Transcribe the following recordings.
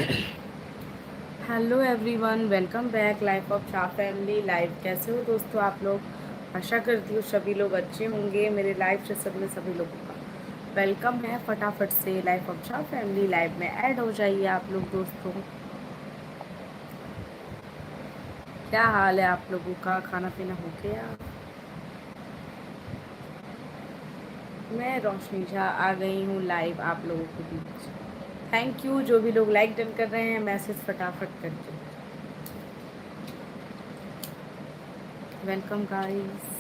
Hello everyone, welcome back life of Shah family live. कैसे हो दोस्तों आप लोग? आशा करती हूँ सभी लोग अच्छे होंगे। मेरे लाइव सेशन में सभी लोगों का वेलकम है। फटाफट से life of Shah family live में ऐड हो जाइए आप लोग दोस्तों। क्या हाल है आप लोगों का? खाना पीना हो गया? मैं रोशनी झा आ गई हूँ लाइव आप लोगों के बीच। थैंक यू जो भी लोग लाइक डन कर रहे हैं, मैसेज फटाफट करके वेलकम गाइस।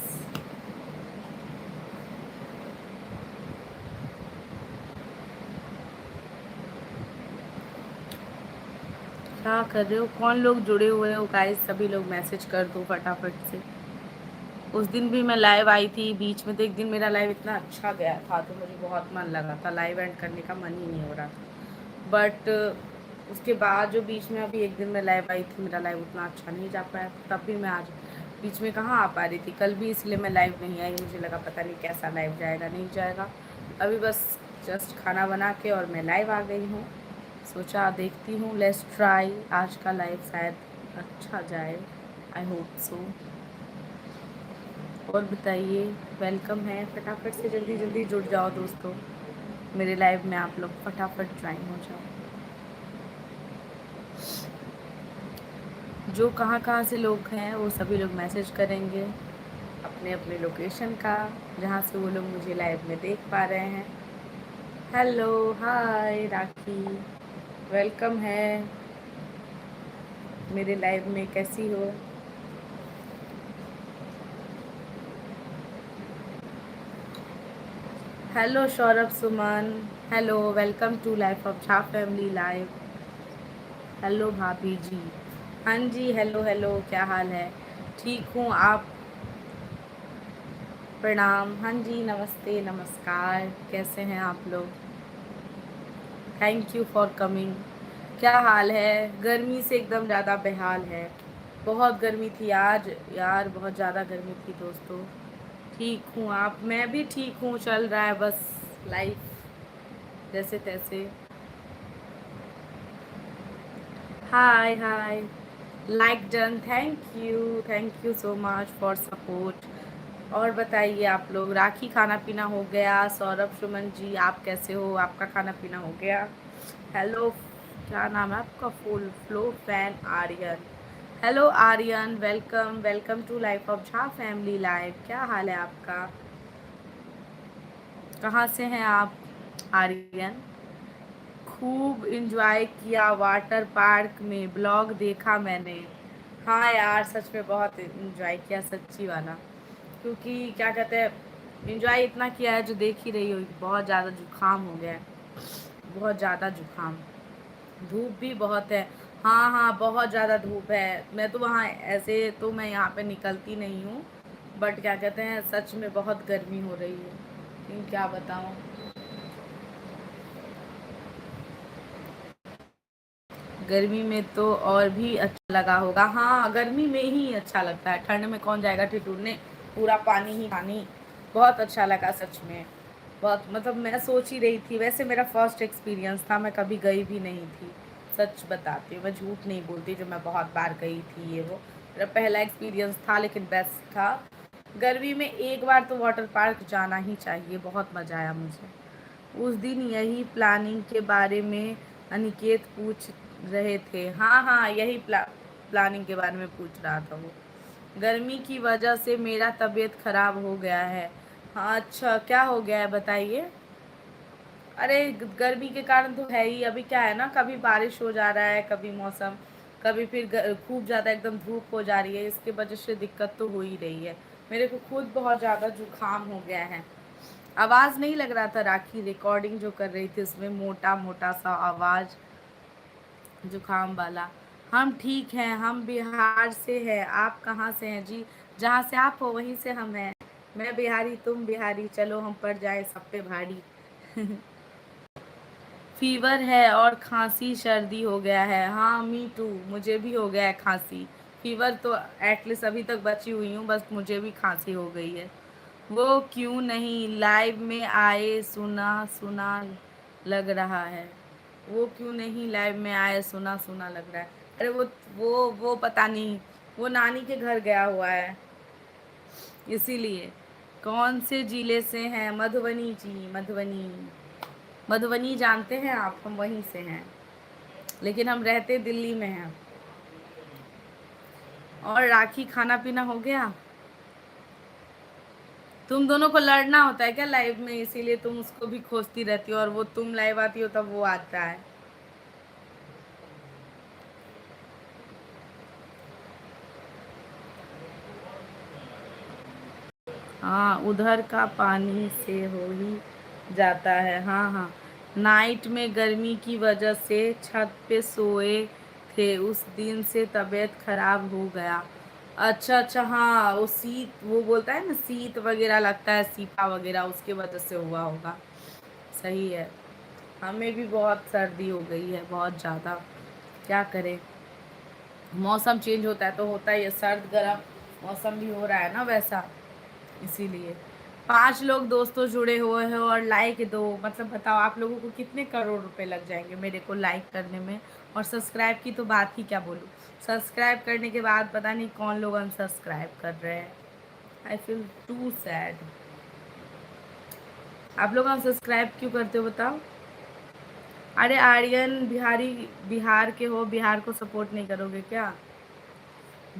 क्या कर रहे हो? कौन लोग जुड़े हुए हो गाइस? सभी लोग मैसेज कर दो फटाफट से। उस दिन भी मैं लाइव आई थी, बीच में तो एक दिन मेरा लाइव इतना अच्छा गया था तो मुझे बहुत मन लगा था, लाइव एंड करने का मन ही नहीं हो रहा था। बट उसके बाद जो बीच में अभी एक दिन मैं लाइव आई थी, मेरा लाइव उतना अच्छा नहीं जा पाया। तब भी मैं आज बीच में कहाँ आ पा रही थी, कल भी इसलिए मैं लाइव नहीं आई। मुझे लगा पता नहीं कैसा लाइव जाएगा नहीं जाएगा। अभी बस जस्ट खाना बना के और मैं लाइव आ गई हूँ। सोचा देखती हूँ, लेट्स ट्राई, आज का लाइव शायद अच्छा जाए। I hope so. और बताइए, वेलकम है। फटाफट से जल्दी जल्दी जुड़ जाओ दोस्तों मेरे लाइव में, आप लोग फटाफट ज्वाइन हो जाओ। जो कहाँ कहाँ से लोग हैं वो सभी लोग मैसेज करेंगे अपने अपने लोकेशन का, जहाँ से वो लोग मुझे लाइव में देख पा रहे हैं। हेलो, हाय राखी, वेलकम है मेरे लाइव में। कैसी हो? Hello Saurabh Suman, hello, welcome to life of Jha family live. Hello भाभी जी। हाँ जी, हेलो हेलो, क्या हाल है? ठीक हूँ, आप? प्रणाम। हाँ जी, नमस्ते नमस्कार, कैसे हैं आप लोग? Thank you for coming. क्या हाल है? गर्मी से एकदम ज़्यादा बेहाल है। बहुत गर्मी थी आज यार, बहुत ज़्यादा गर्मी थी दोस्तों। ठीक हूँ, आप? मैं भी ठीक हूँ, चल रहा है बस लाइफ जैसे तैसे। Hi hi, like done, thank you so much for support. और बताइए आप लोग, राखी खाना पीना हो गया? सौरभ सुमन जी आप कैसे हो? आपका खाना पीना हो गया? हेलो, क्या नाम है आपका? Full flow fan Aryan. Hello Aryan, welcome welcome to life of Jha family live. क्या हाल है आपका? कहाँ से हैं आप आर्यन? खूब इंजॉय किया वाटर पार्क में, ब्लॉग देखा मैंने। हाँ यार, सच में बहुत इंजॉय किया, सच्ची वाला। क्योंकि क्या कहते हैं, इंजॉय इतना किया है जो देख ही रही हो, बहुत ज़्यादा जुकाम हो गया है, बहुत ज़्यादा जुकाम। धूप भी बहुत है। हाँ हाँ, बहुत ज़्यादा धूप है। मैं तो वहाँ ऐसे तो मैं यहाँ पे निकलती नहीं हूँ, बट क्या कहते हैं, सच में बहुत गर्मी हो रही है। लेकिन क्या बताऊँ, गर्मी में तो और भी अच्छा लगा होगा। हाँ, गर्मी में ही अच्छा लगता है, ठंड में कौन जाएगा ठिठुरने। पूरा पानी ही पानी। बहुत अच्छा लगा सच में। बहुत, मतलब मैं सोच ही रही थी, वैसे मेरा फर्स्ट एक्सपीरियंस था, मैं कभी गई भी नहीं थी। सच बताती हूँ, मैं झूठ नहीं बोलती, जो मैं बहुत बार गई थी ये वो मेरा पहला एक्सपीरियंस था, लेकिन बेस्ट था। गर्मी में एक बार तो वाटर पार्क जाना ही चाहिए, बहुत मज़ा आया मुझे। उस दिन यही प्लानिंग के बारे में अनिकेत पूछ रहे थे। हाँ हाँ, यही प्लानिंग के बारे में पूछ रहा था वो। गर्मी की वजह से मेरा तबीयत खराब हो गया है। हाँ अच्छा, क्या हो गया है बताइए? अरे गर्मी के कारण तो है ही। अभी क्या है ना, कभी बारिश हो जा रहा है, कभी मौसम, कभी फिर खूब ज़्यादा एकदम धूप हो जा रही है, इसके वजह से दिक्कत तो हो ही रही है। मेरे को खुद बहुत ज़्यादा जुकाम हो गया है। आवाज़ नहीं लग रहा था, राखी रिकॉर्डिंग जो कर रही थी उसमें मोटा मोटा सा आवाज़, जुकाम वाला। हम ठीक हैं, हम बिहार से हैं। आप कहाँ से हैं जी? जहाँ से आप हो वहीं से हम हैं। मैं बिहारी, तुम बिहारी, चलो हम पड़ जाए सब पे भारी। फीवर है और खांसी सर्दी हो गया है। हाँ मी टू, मुझे भी हो गया है खांसी। फीवर तो एटलीस्ट अभी तक बची हुई हूँ, बस मुझे भी खांसी हो गई है। वो क्यों नहीं लाइव में आए, सुना सुना लग रहा है। वो क्यों नहीं लाइव में आए, सुना सुना लग रहा है। अरे वो पता नहीं, वो नानी के घर गया हुआ है इसीलिए। कौन से जिले से हैं? मधुबनी जी, मधुबनी। मधुबनी जानते हैं आप? हम वहीं से हैं, लेकिन हम रहते दिल्ली में हैं। और राखी, खाना पीना हो गया? तुम दोनों को लड़ना होता है क्या लाइव में? इसीलिए तुम उसको भी खोजती रहती हो, और वो तुम लाइव आती हो तब वो आता है। हाँ, उधर का पानी से हो ही जाता है। हाँ हाँ, नाइट में गर्मी की वजह से छत पे सोए थे, उस दिन से तबीयत खराब हो गया। अच्छा अच्छा, हाँ वो शीत, वो बोलता है ना शीत वगैरह लगता है, सीपा वगैरह, उसके वजह से हुआ होगा। सही है। हमें भी बहुत सर्दी हो गई है, बहुत ज़्यादा। क्या करें, मौसम चेंज होता है तो होता ही है, सर्द गर्म मौसम भी हो रहा है ना वैसा, इसीलिए। 5 लोग दोस्तों जुड़े हुए हैं और लाइक दो, मतलब बताओ आप लोगों को कितने करोड़ रुपए लग जाएंगे मेरे को लाइक करने में। और सब्सक्राइब की तो बात ही क्या बोलूँ, सब्सक्राइब करने के बाद पता नहीं कौन लोग अनसब्सक्राइब कर रहे हैं। I feel too sad. आप लोग अनसब्सक्राइब क्यों करते हो बताओ? अरे आर्यन बिहारी, बिहार के हो, बिहार को सपोर्ट नहीं करोगे क्या?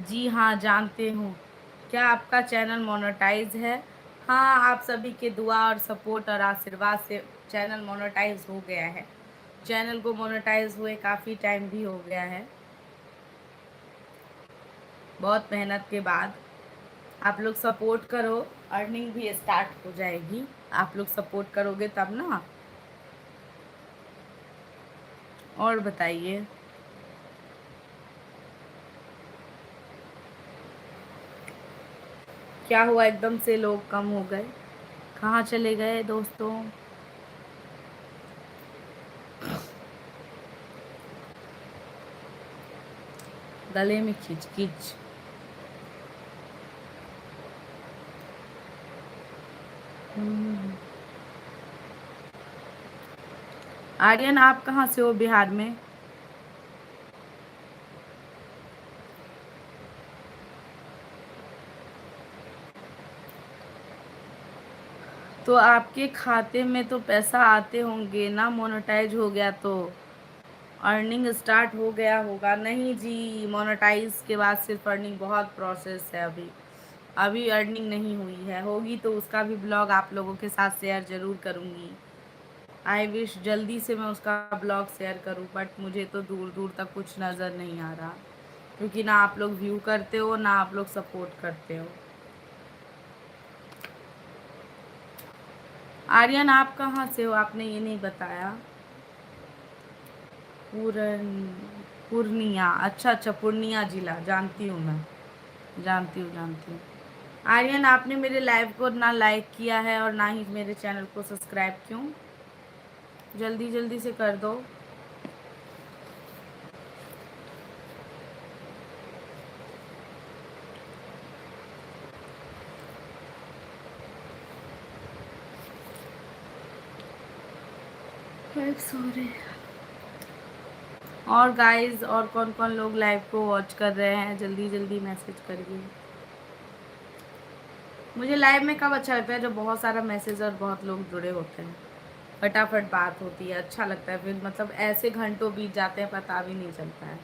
जी हाँ, जानते हूँ। क्या आपका चैनल मोनेटाइज है? हाँ, आप सभी के दुआ और सपोर्ट और आशीर्वाद से चैनल मोनेटाइज हो गया है। चैनल को मोनेटाइज हुए काफ़ी टाइम भी हो गया है, बहुत मेहनत के बाद। आप लोग सपोर्ट करो, अर्निंग भी स्टार्ट हो जाएगी। आप लोग सपोर्ट करोगे तब ना। और बताइए। क्या हुआ, एकदम से लोग कम हो गए? कहाँ चले गए दोस्तों? गले में खिंच खिंच। हम्म। आर्यन आप कहाँ से हो बिहार में? तो आपके खाते में तो पैसा आते होंगे ना, मोनेटाइज हो गया तो अर्निंग स्टार्ट हो गया होगा। नहीं जी, मोनेटाइज के बाद सिर्फ अर्निंग, बहुत प्रोसेस है अभी। अभी अर्निंग नहीं हुई है, होगी तो उसका भी ब्लॉग आप लोगों के साथ शेयर ज़रूर करूँगी। आई विश जल्दी से मैं उसका ब्लॉग शेयर करूँ, बट मुझे तो दूर दूर तक कुछ नज़र नहीं आ रहा, क्योंकि ना आप लोग व्यू करते हो ना आप लोग सपोर्ट करते हो। आर्यन आप कहाँ से हो, आपने ये नहीं बताया। पूरन पूर्णिया, अच्छा अच्छा, पूर्णिया जिला, जानती हूँ मैं, जानती हूँ जानती हूँ। आर्यन आपने मेरे लाइव को ना लाइक किया है और ना ही मेरे चैनल को सब्सक्राइब, क्यों? जल्दी जल्दी से कर दो। सॉरी। और गाइस, और कौन कौन लोग लाइव को वॉच कर रहे हैं, जल्दी जल्दी मैसेज करिए। मुझे लाइव में कब अच्छा लगता है, जब बहुत सारा मैसेज और बहुत लोग जुड़े होते हैं, फटाफट बात होती है, अच्छा लगता है। फिर मतलब ऐसे घंटों बीत जाते हैं, पता भी नहीं चलता है।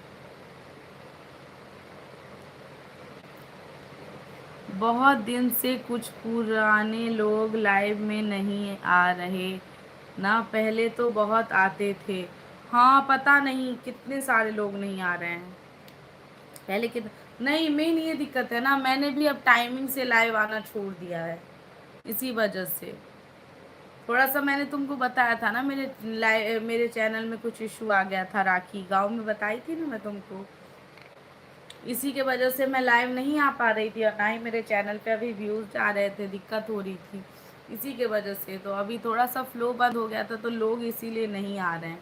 बहुत दिन से कुछ पुराने लोग लाइव में नहीं आ रहे ना, पहले तो बहुत आते थे। हाँ, पता नहीं कितने सारे लोग नहीं आ रहे हैं। पहले कित नहीं, मेन ये दिक्कत है ना, मैंने भी अब टाइमिंग से लाइव आना छोड़ दिया है, इसी वजह से। थोड़ा सा मैंने तुमको बताया था ना, मेरे चैनल में कुछ इशू आ गया था, राखी गांव में बताई थी ना मैं तुमको। इसी के वजह से मैं लाइव नहीं आ पा रही थी, और ना ही मेरे चैनल पे अभी व्यूज़ आ रहे थे, दिक्कत हो रही थी इसी के वजह से। तो अभी थोड़ा सा फ्लो बंद हो गया था, तो लोग इसीलिए नहीं आ रहे हैं।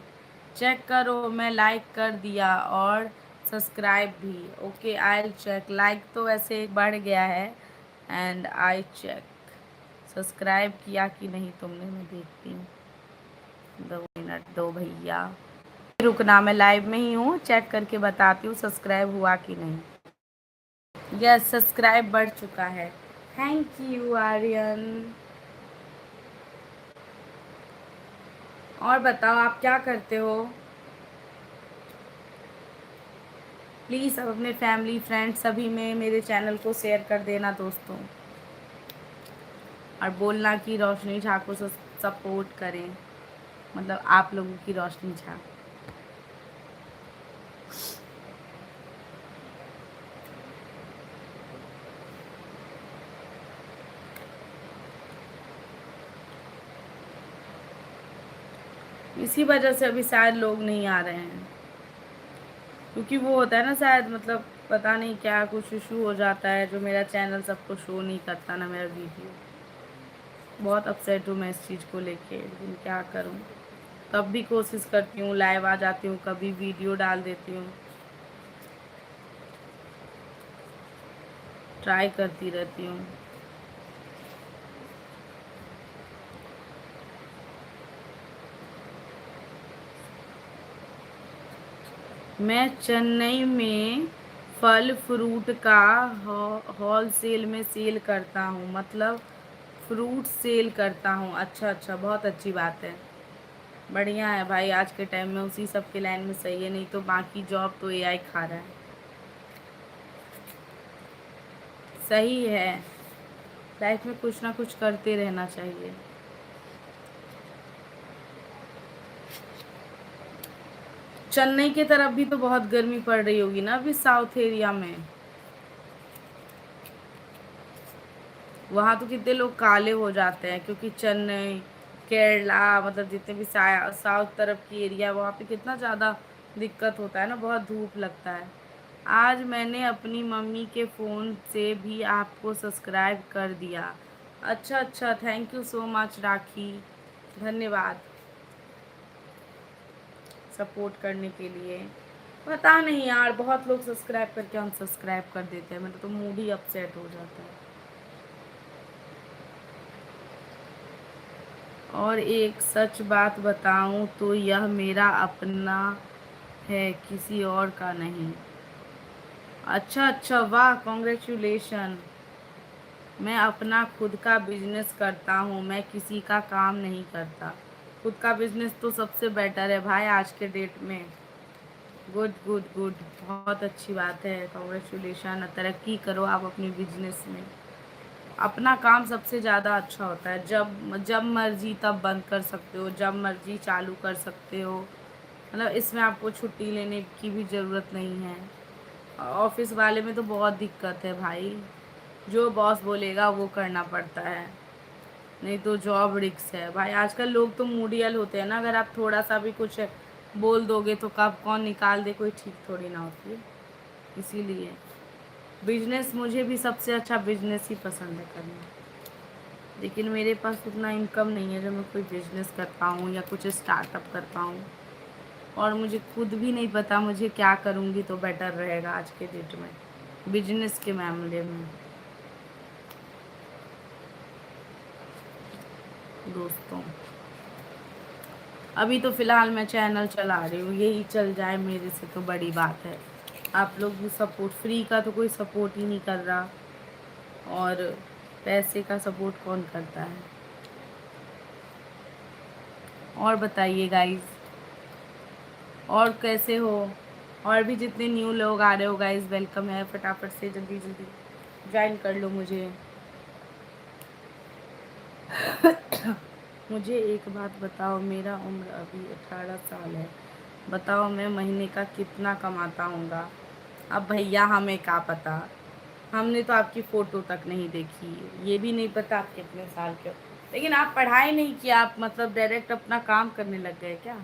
चेक करो, मैं लाइक कर दिया और सब्सक्राइब भी। Okay, I check. लाइक तो वैसे बढ़ गया है, एंड आई चेक। सब्सक्राइब किया कि नहीं तुमने, मैं देखती हूँ। 2 मिनट दो भैया। रुकना, मैं लाइव में ही हूँ, चेक करके बताती हूँ सब्सक्राइब हुआ कि नहीं। यस, सब्सक्राइब बढ़ चुका है। Thank you Aryan. और बताओ आप क्या करते हो? प्लीज़ अब अपने फैमिली फ्रेंड सभी में मेरे चैनल को शेयर कर देना दोस्तों, और बोलना कि रोशनी झा को सपोर्ट करें, मतलब आप लोगों की रोशनी झा। इसी वजह से अभी शायद लोग नहीं आ रहे हैं, क्योंकि वो होता है ना शायद, मतलब पता नहीं क्या कुछ इशू हो जाता है जो मेरा चैनल सबको शो नहीं करता ना मेरा वीडियो। बहुत अपसेट हूँ मैं इस चीज़ को लेके, लेकिन क्या करूँ। तब भी कोशिश करती हूँ, लाइव आ जाती हूँ, कभी वीडियो डाल देती हूँ, ट्राई करती रहती हूँ। मैं चेन्नई में फल फ्रूट का होल सेल में सेल करता हूँ, मतलब फ्रूट सेल करता हूँ। अच्छा अच्छा, बहुत अच्छी बात है, बढ़िया है भाई। आज के टाइम में उसी सब के लाइन में सही है, नहीं तो बाकी जॉब तो एआई खा रहा है। सही है, लाइफ में कुछ ना कुछ करते रहना चाहिए। चेन्नई की तरफ भी तो बहुत गर्मी पड़ रही होगी ना अभी, साउथ एरिया में। वहाँ तो कितने लोग काले हो जाते हैं, क्योंकि चेन्नई, केरला, मतलब जितने भी साउथ तरफ की एरिया, वहाँ पे कितना ज़्यादा दिक्कत होता है ना, बहुत धूप लगता है। आज मैंने अपनी मम्मी के फ़ोन से भी आपको सब्सक्राइब कर दिया। अच्छा अच्छा, थैंक यू सो मच राखी, धन्यवाद सपोर्ट करने के लिए। पता नहीं यार, बहुत लोग सब्सक्राइब करके अनसब्सक्राइब कर देते हैं, मेरा तो मूड ही अपसेट हो जाता है। और एक सच बात बताऊं तो यह मेरा अपना है, किसी और का नहीं। अच्छा अच्छा, वाह, कॉन्ग्रेचुलेशन। मैं अपना खुद का बिजनेस करता हूँ, मैं किसी का काम नहीं करता। खुद का बिजनेस तो सबसे बेटर है भाई आज के डेट में। गुड गुड गुड, बहुत अच्छी बात है, कॉन्ग्रेचुलेशन। तरक्की करो आप अपने बिजनेस में। अपना काम सबसे ज़्यादा अच्छा होता है, जब जब मर्जी तब बंद कर सकते हो, जब मर्जी चालू कर सकते हो, मतलब इसमें आपको छुट्टी लेने की भी ज़रूरत नहीं है। ऑफिस वाले में तो बहुत दिक्कत है भाई, जो बॉस बोलेगा वो करना पड़ता है, नहीं तो जॉब रिक्स है भाई। आजकल लोग तो मूडियल होते हैं ना, अगर आप थोड़ा सा भी कुछ बोल दोगे तो कब कौन निकाल दे, कोई ठीक थोड़ी ना होती है। इसीलिए बिजनेस, मुझे भी सबसे अच्छा बिजनेस ही पसंद है करना, लेकिन मेरे पास उतना इनकम नहीं है जो मैं कोई बिजनेस कर पाऊँ या कुछ स्टार्टअप कर पाऊँ। और मुझे खुद भी नहीं पता मुझे क्या करूँगी तो बेटर रहेगा आज के डेट में बिजनेस के मामले में दोस्तों। अभी तो फ़िलहाल मैं चैनल चला रही हूँ, यही चल जाए मेरे से तो बड़ी बात है। आप लोग भी सपोर्ट, फ्री का तो कोई सपोर्ट ही नहीं कर रहा, और पैसे का सपोर्ट कौन करता है। और बताइए गाइस, और कैसे हो? और भी जितने न्यू लोग आ रहे हो गाइस, वेलकम है, फटाफट से जल्दी जल्दी ज्वाइन कर लो मुझे। मुझे एक बात बताओ, मेरा उम्र अभी 18 साल है, बताओ मैं महीने का कितना कमाता हूँगा? अब भैया हमें क्या पता, हमने तो आपकी फ़ोटो तक नहीं देखी, ये भी नहीं पता आप कितने साल के हो। लेकिन आप पढ़ाई नहीं किया, आप मतलब डायरेक्ट अपना काम करने लग गए क्या?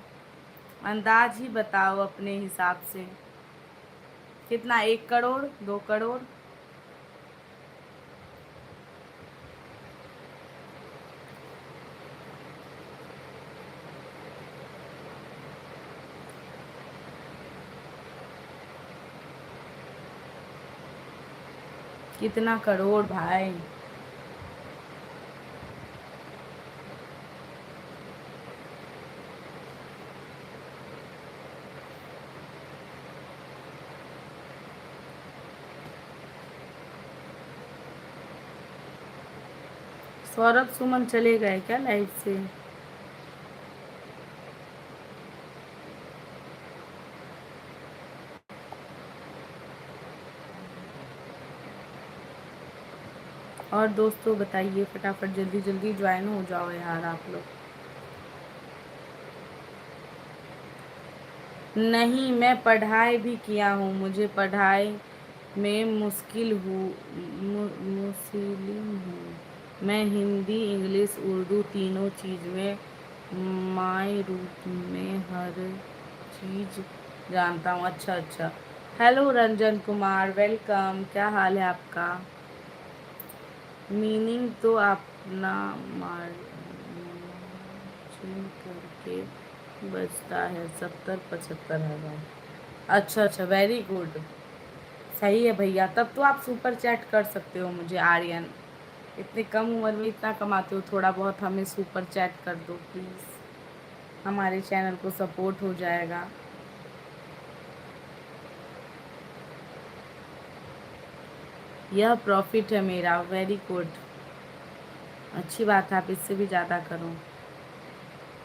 अंदाज ही बताओ अपने हिसाब से, कितना, 1 करोड़, 2 करोड़? कितना करोड़ भाई? सौरभ सुमन चले गए क्या लाइव से? और दोस्तों बताइए, फटाफट जल्दी जल्दी ज्वाइन हो जाओ यार आप लोग। नहीं, मैं पढ़ाई भी किया हूँ, मुझे पढ़ाई में मुस्लिम हूँ मैं। हिंदी, इंग्लिश, उर्दू तीनों चीज़ में माय रूट में हर चीज़ जानता हूँ। अच्छा अच्छा। Hello Ranjan Kumar, welcome. क्या हाल है आपका? मीनिंग तो अपना मार्जिन करके बचता है 70-75 हज़ार। अच्छा अच्छा, वेरी गुड। सही है भैया, तब तो आप सुपर चैट कर सकते हो मुझे आर्यन। इतने कम उम्र में इतना कमाते हो, थोड़ा बहुत हमें सुपर चैट कर दो प्लीज़, हमारे चैनल को सपोर्ट हो जाएगा। यह प्रॉफिट है मेरा, वेरी गुड। अच्छी बात है, आप इससे भी ज़्यादा करो।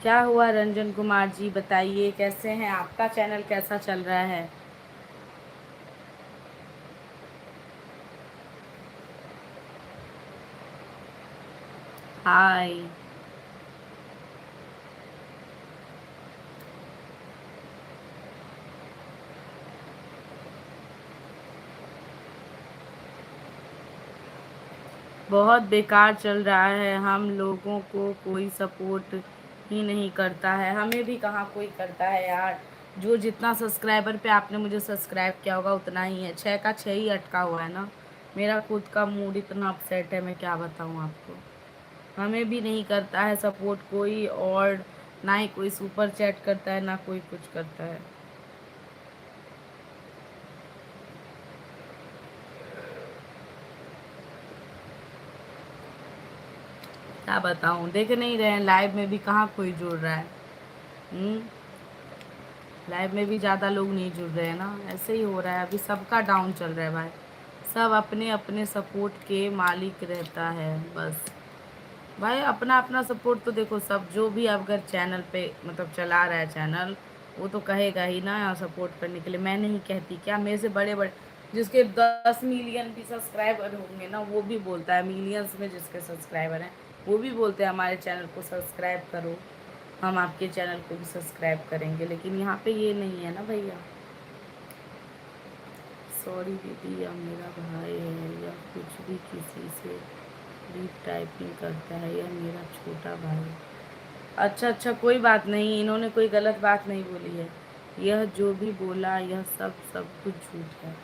क्या हुआ रंजन कुमार जी, बताइए कैसे हैं? आपका चैनल कैसा चल रहा है? हाय। बहुत बेकार चल रहा है, हम लोगों को कोई सपोर्ट ही नहीं करता है। हमें भी कहाँ कोई करता है यार। जो जितना सब्सक्राइबर पे आपने मुझे सब्सक्राइब किया होगा उतना ही है, 6 का 6 ही अटका हुआ है ना। मेरा खुद का मूड इतना अपसेट है, मैं क्या बताऊँ आपको। हमें भी नहीं करता है सपोर्ट कोई, और ना ही कोई सुपर चैट करता है, ना कोई कुछ करता है। क्या बताऊँ, देख नहीं रहे हैं, लाइव में भी कहाँ कोई जुड़ रहा है। हम्म। लाइव में भी ज़्यादा लोग नहीं जुड़ रहे हैं ना, ऐसे ही हो रहा है। अभी सबका डाउन चल रहा है भाई, सब अपने अपने सपोर्ट के मालिक रहता है बस। भाई अपना अपना सपोर्ट तो देखो, सब जो भी अगर चैनल पे मतलब चला रहा है चैनल, वो तो कहेगा ही ना सपोर्ट करने के लिए। मैं नहीं कहती क्या, मेरे से बड़े बड़े जिसके 10 मिलियन भी सब्सक्राइबर होंगे ना, वो भी बोलता है, मिलियंस में जिसके सब्सक्राइबर हैं वो भी बोलते हैं हमारे चैनल को सब्सक्राइब करो, हम आपके चैनल को भी सब्सक्राइब करेंगे। लेकिन यहाँ पे ये नहीं है ना भैया। सॉरी दीदी, यह मेरा भाई है, या कुछ भी किसी से भी टाइपिंग करता है, यह मेरा छोटा भाई। अच्छा अच्छा, कोई बात नहीं, इन्होंने कोई गलत बात नहीं बोली है। यह जो भी बोला यह सब कुछ झूठ है।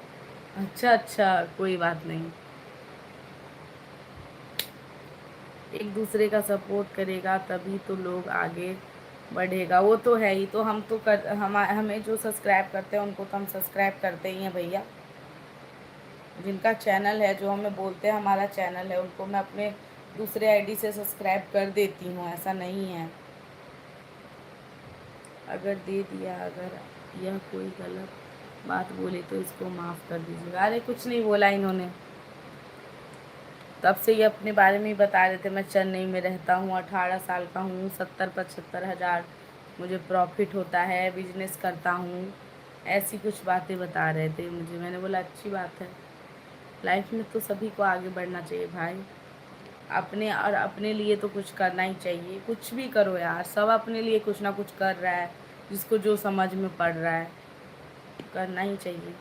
अच्छा अच्छा, कोई बात नहीं। एक दूसरे का सपोर्ट करेगा तभी तो लोग आगे बढ़ेगा, वो तो है ही। तो हम तो हमें जो सब्सक्राइब करते हैं उनको तो हम सब्सक्राइब करते ही हैं भैया। जिनका चैनल है, जो हमें बोलते हैं हमारा चैनल है, उनको मैं अपने दूसरे आईडी से सब्सक्राइब कर देती हूँ, ऐसा नहीं है। अगर दे दिया, अगर यह कोई गलत बात बोले तो इसको माफ़ कर दीजिएगा। अरे कुछ नहीं बोला इन्होंने, तब से ये अपने बारे में ही बता रहे थे। मैं चेन्नई में रहता हूँ, 18 साल का हूँ, 70-75 हज़ार मुझे प्रॉफिट होता है, बिजनेस करता हूँ, ऐसी कुछ बातें बता रहे थे मुझे। मैंने बोला अच्छी बात है, लाइफ में तो सभी को आगे बढ़ना चाहिए भाई। अपने और अपने लिए तो कुछ करना ही चाहिए, कुछ भी करो यार, सब अपने लिए कुछ ना कुछ कर रहा है, जिसको जो समझ में पड़ रहा है करना ही चाहिए।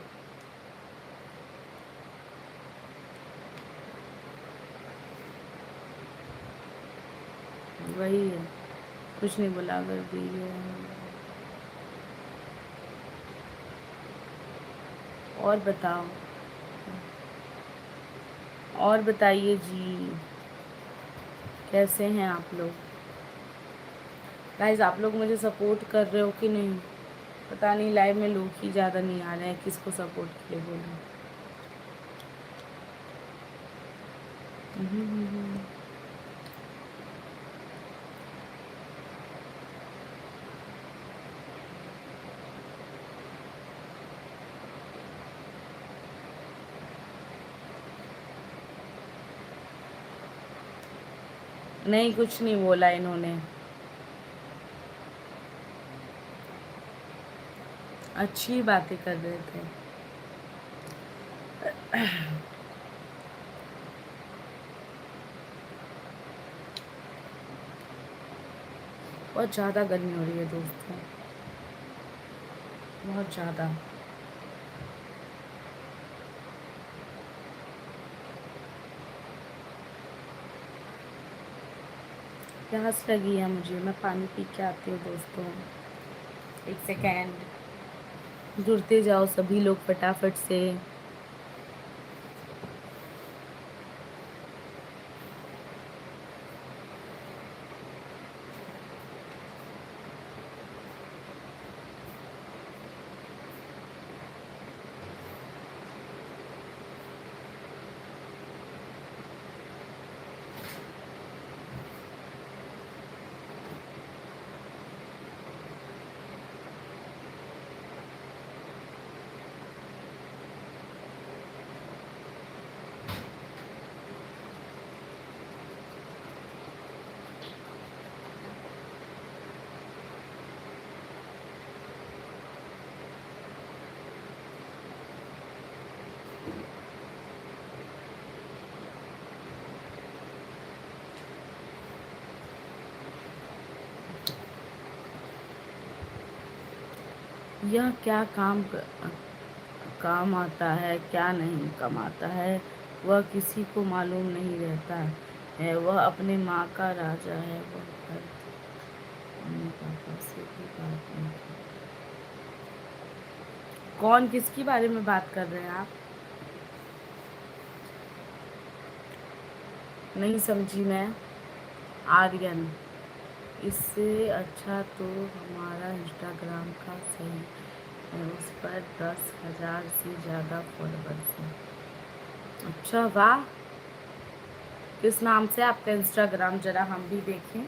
वही है, कुछ नहीं बोला। अगर दिए और बताओ, और बताइए जी, कैसे हैं आप लोग? गाइज आप लोग मुझे सपोर्ट कर रहे हो कि नहीं? पता नहीं, लाइव में लोग ही ज़्यादा नहीं आ रहे हैं, किसको सपोर्ट के लिए बोलूँ। नहीं, कुछ नहीं बोला इन्होंने। अच्छी बातें कर रहे थे। बहुत ज़्यादा गर्मी हो रही है दोस्तों, बहुत ज़्यादा। प्यास लगी है मुझे, मैं पानी पी के आती हूँ दोस्तों। एक सेकेंड। जुड़ते जाओ सभी लोग फटाफट से। यह क्या काम आता है, क्या नहीं कमाता है, वह किसी को मालूम नहीं रहता है। वह अपने माँ का राजा है, वह घर मम्मी पापा से भी बात नहीं करता। कौन, किसकी बारे में बात कर रहे हैं आप? नहीं समझी मैं। आर्यन, इससे अच्छा तो हमारा इंस्टाग्राम का सही है, उस पर 10,000 से ज़्यादा फॉलोवर्स हैं। अच्छा वाह, किस नाम से आपका इंस्टाग्राम, जरा हम भी देखें।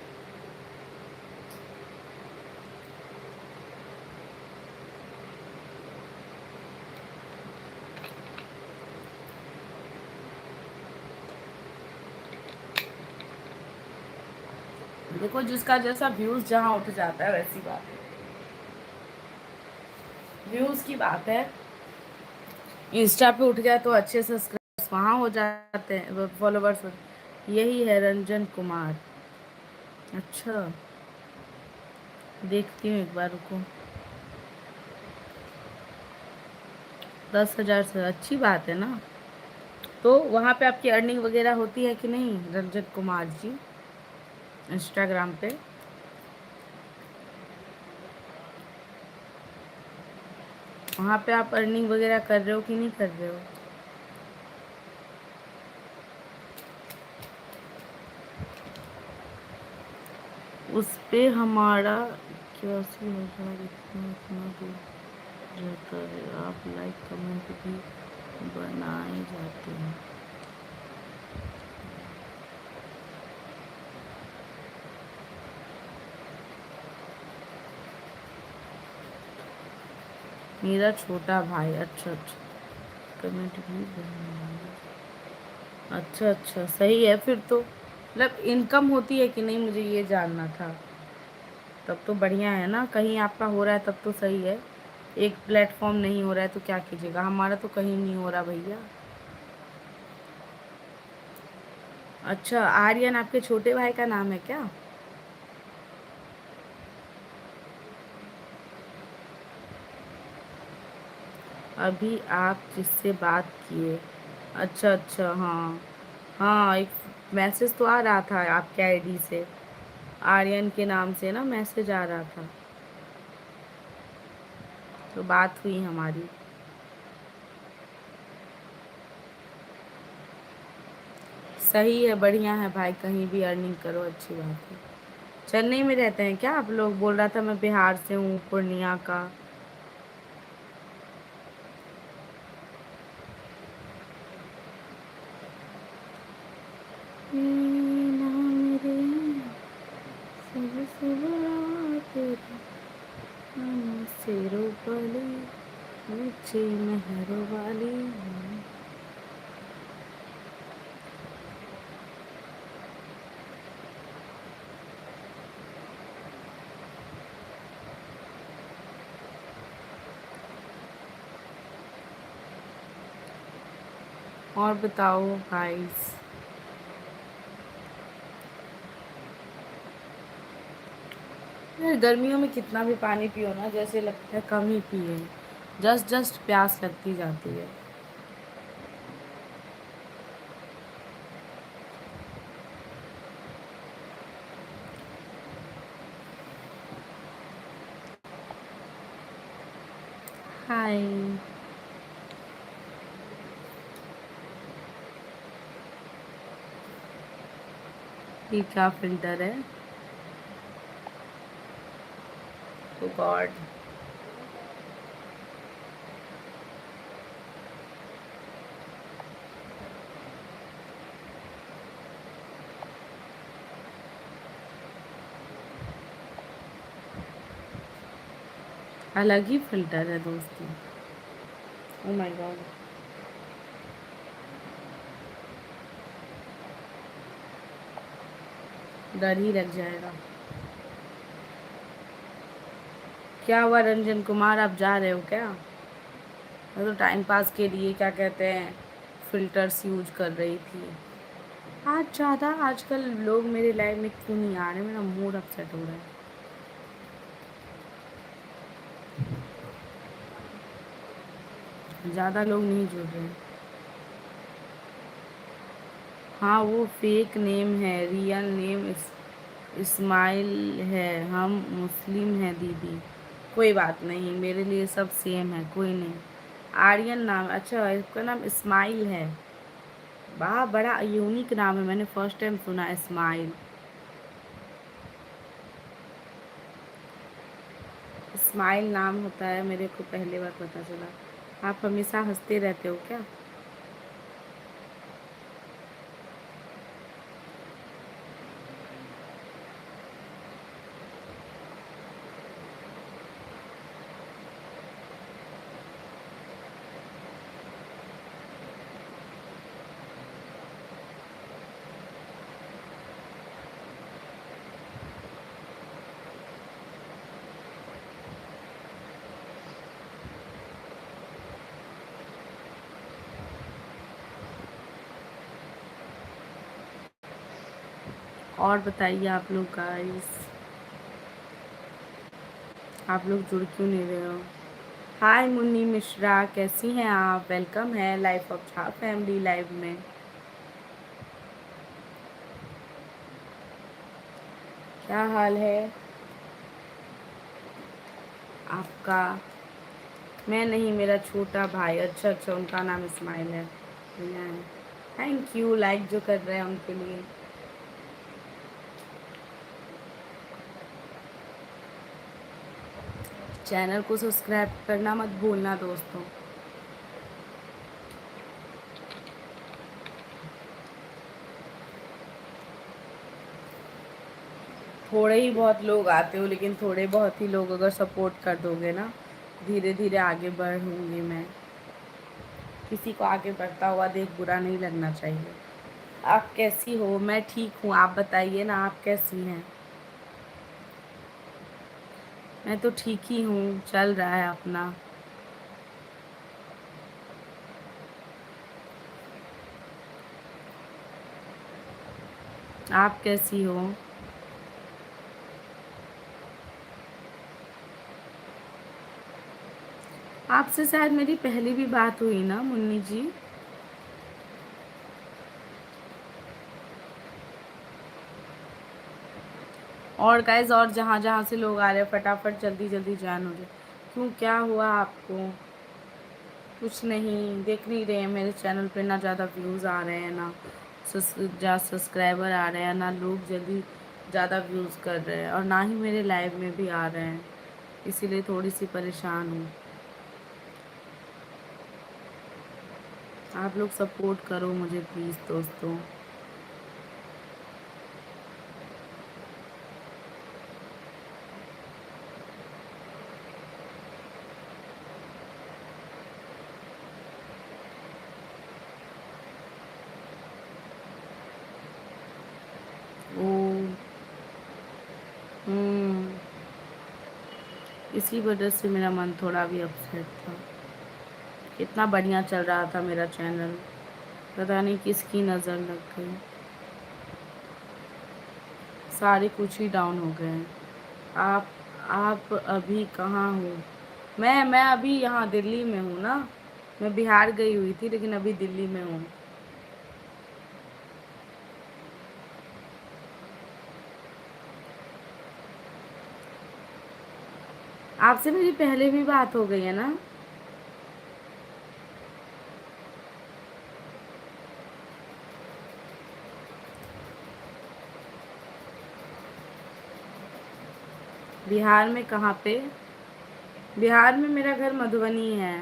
देखो, जिसका जैसा व्यूज जहाँ उठ जाता है वैसी बात है, व्यूज की बात है। इंस्टा पे उठ गया तो अच्छे सब्सक्राइबर्स वहाँ हो जाते हैं, फॉलोवर्स। यही है रंजन कुमार। अच्छा, देखती हूँ एक बार, रुको। 10,000 से अच्छी बात है ना। तो वहाँ पे आपकी अर्निंग वगैरह होती है कि नहीं रंजन कुमार जी, इंस्टाग्राम पे? वहाँ पे आप अर्निंग वगैरह कर रहे हो कि नहीं कर रहे हो? उस पे हमारा 81,000 इतना दूर रहता है, आप लाइक कमेंट भी बनाए जाते हैं। मेरा छोटा भाई, अच्छा अच्छा, कमेंट भी बनाए। अच्छा अच्छा, सही है फिर तो। मतलब इनकम होती है कि नहीं, मुझे ये जानना था। तब तो बढ़िया है ना, कहीं आपका हो रहा है तब तो सही है। एक प्लेटफॉर्म नहीं हो रहा है तो क्या कीजिएगा, हमारा तो कहीं नहीं हो रहा भैया। अच्छा, आर्यन आपके छोटे भाई का नाम है क्या? अभी आप जिससे बात किए? अच्छा अच्छा, हाँ हाँ, एक मैसेज तो आ रहा था आपके आईडी से, आर्यन के नाम से ना मैसेज आ रहा था, तो बात हुई हमारी। सही है, बढ़िया है भाई, कहीं भी अर्निंग करो, अच्छी बात है। चेन्नई में रहते हैं क्या आप लोग? बोल रहा था मैं बिहार से हूँ, पूर्णिया का। नाम रे, सबसे बड़ा तेरा नाम, शेरों वाली, ऊंचे महरों वाली। और बताओ गाइस। यार गर्मियों में कितना भी पानी पियो ना, जैसे लगता है कम ही पिए। जस्ट जस्ट प्यास लगती जाती है। हाय। ये क्या फिल्टर है? ओ गॉड। अलग ही फिल्टर है दोस्तों। Oh my God. डर ही लग जाएगा। क्या हुआ रंजन कुमार, आप जा रहे हो क्या? मैं तो टाइम पास के लिए क्या कहते हैं, फिल्टर्स यूज कर रही थी। आज ज़्यादा आजकल लोग मेरे लाइफ में क्यों नहीं आ रहे, मेरा मूड अपसेट हो रहा है। ज़्यादा लोग नहीं जुड़ रहे हैं। हाँ वो फेक नेम है, रियल नेम इस्माइल है। हम मुस्लिम हैं दीदी। कोई बात नहीं, मेरे लिए सब सेम है, कोई नहीं। आर्यन नाम, अच्छा इसका नाम इस्माइल है। वाह बड़ा यूनिक नाम है, मैंने फर्स्ट टाइम सुना इस्माइल। इस्माइल नाम होता है, मेरे को पहली बार पता चला। आप हमेशा हंसते रहते हो क्या? और बताइए आप लोग गाइस, आप लोग जुड़ क्यों नहीं रहे हो? हाय मुन्नी मिश्रा, कैसी हैं आप? वेलकम है लाइफ ऑफ छा फैमिली लाइव में। क्या हाल है आपका? मैं नहीं, मेरा छोटा भाई। अच्छा अच्छा, उनका नाम इस्माइल है। थैंक यू लाइक जो कर रहे हैं उनके लिए। चैनल को सब्सक्राइब करना मत भूलना दोस्तों। थोड़े ही बहुत लोग आते हो, लेकिन थोड़े बहुत ही लोग अगर सपोर्ट कर दोगे ना, धीरे धीरे आगे बढ़ूंगी मैं। किसी को आगे बढ़ता हुआ देख बुरा नहीं लगना चाहिए। आप कैसी हो? मैं ठीक हूँ, आप बताइए ना, आप कैसी हैं? मैं तो ठीक ही हूँ, चल रहा है अपना। आप कैसी हो? आपसे शायद मेरी पहले भी बात हुई ना मुन्नी जी? और गाइज, और जहाँ जहाँ से लोग आ रहे हैं फटाफट जल्दी जल्दी ज्वाइन हो जाए। क्यों, क्या हुआ आपको? कुछ नहीं, देख नहीं रहे हैं मेरे चैनल पे ना ज़्यादा व्यूज़ आ रहे हैं, ना सब्सक्राइबर आ रहे हैं, ना लोग जल्दी ज़्यादा व्यूज़ कर रहे हैं, और ना ही मेरे लाइव में भी आ रहे हैं। इसीलिए थोड़ी सी परेशान हूँ। आप लोग सपोर्ट करो मुझे प्लीज़ दोस्तों। ओ। हम्म। इसी वजह से मेरा मन थोड़ा भी अपसेट था। कितना बढ़िया चल रहा था मेरा चैनल। पता नहीं किसकी नज़र लग गई, सारे कुछ ही डाउन हो गए हैं। आप अभी कहाँ हो? मैं अभी यहाँ दिल्ली में हूँ ना। मैं बिहार गई हुई थी लेकिन अभी दिल्ली में हूँ। आपसे मेरी पहले भी बात हो गई है ना? बिहार में कहाँ पे? बिहार में मेरा घर मधुबनी है।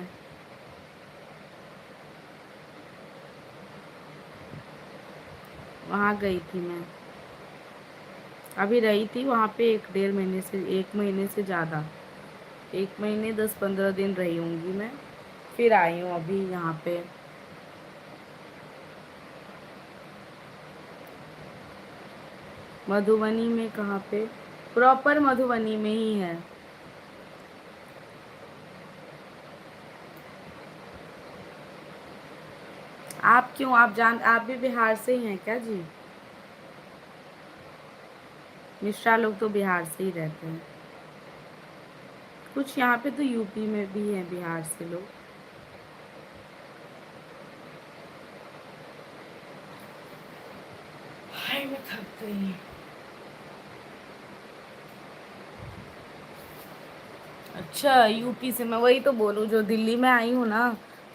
वहाँ गई थी मैं, अभी रही थी वहाँ पे 1 डेढ़ महीने से, 1 महीने से ज़्यादा, 1 महीने 10 15 दिन रही होंगी मैं। फिर आई हूँ अभी यहाँ पे। मधुबनी में कहाँ पे? प्रॉपर मधुबनी में ही है। आप क्यों, आप भी बिहार से ही हैं क्या जी? मिश्रा लोग तो बिहार से ही रहते हैं। कुछ यहाँ पे तो यूपी में भी हैं बिहार से लोग। हाय मैं थक गई। अच्छा, यूपी से, मैं वही तो बोलूँ, जो दिल्ली में आई हूँ ना,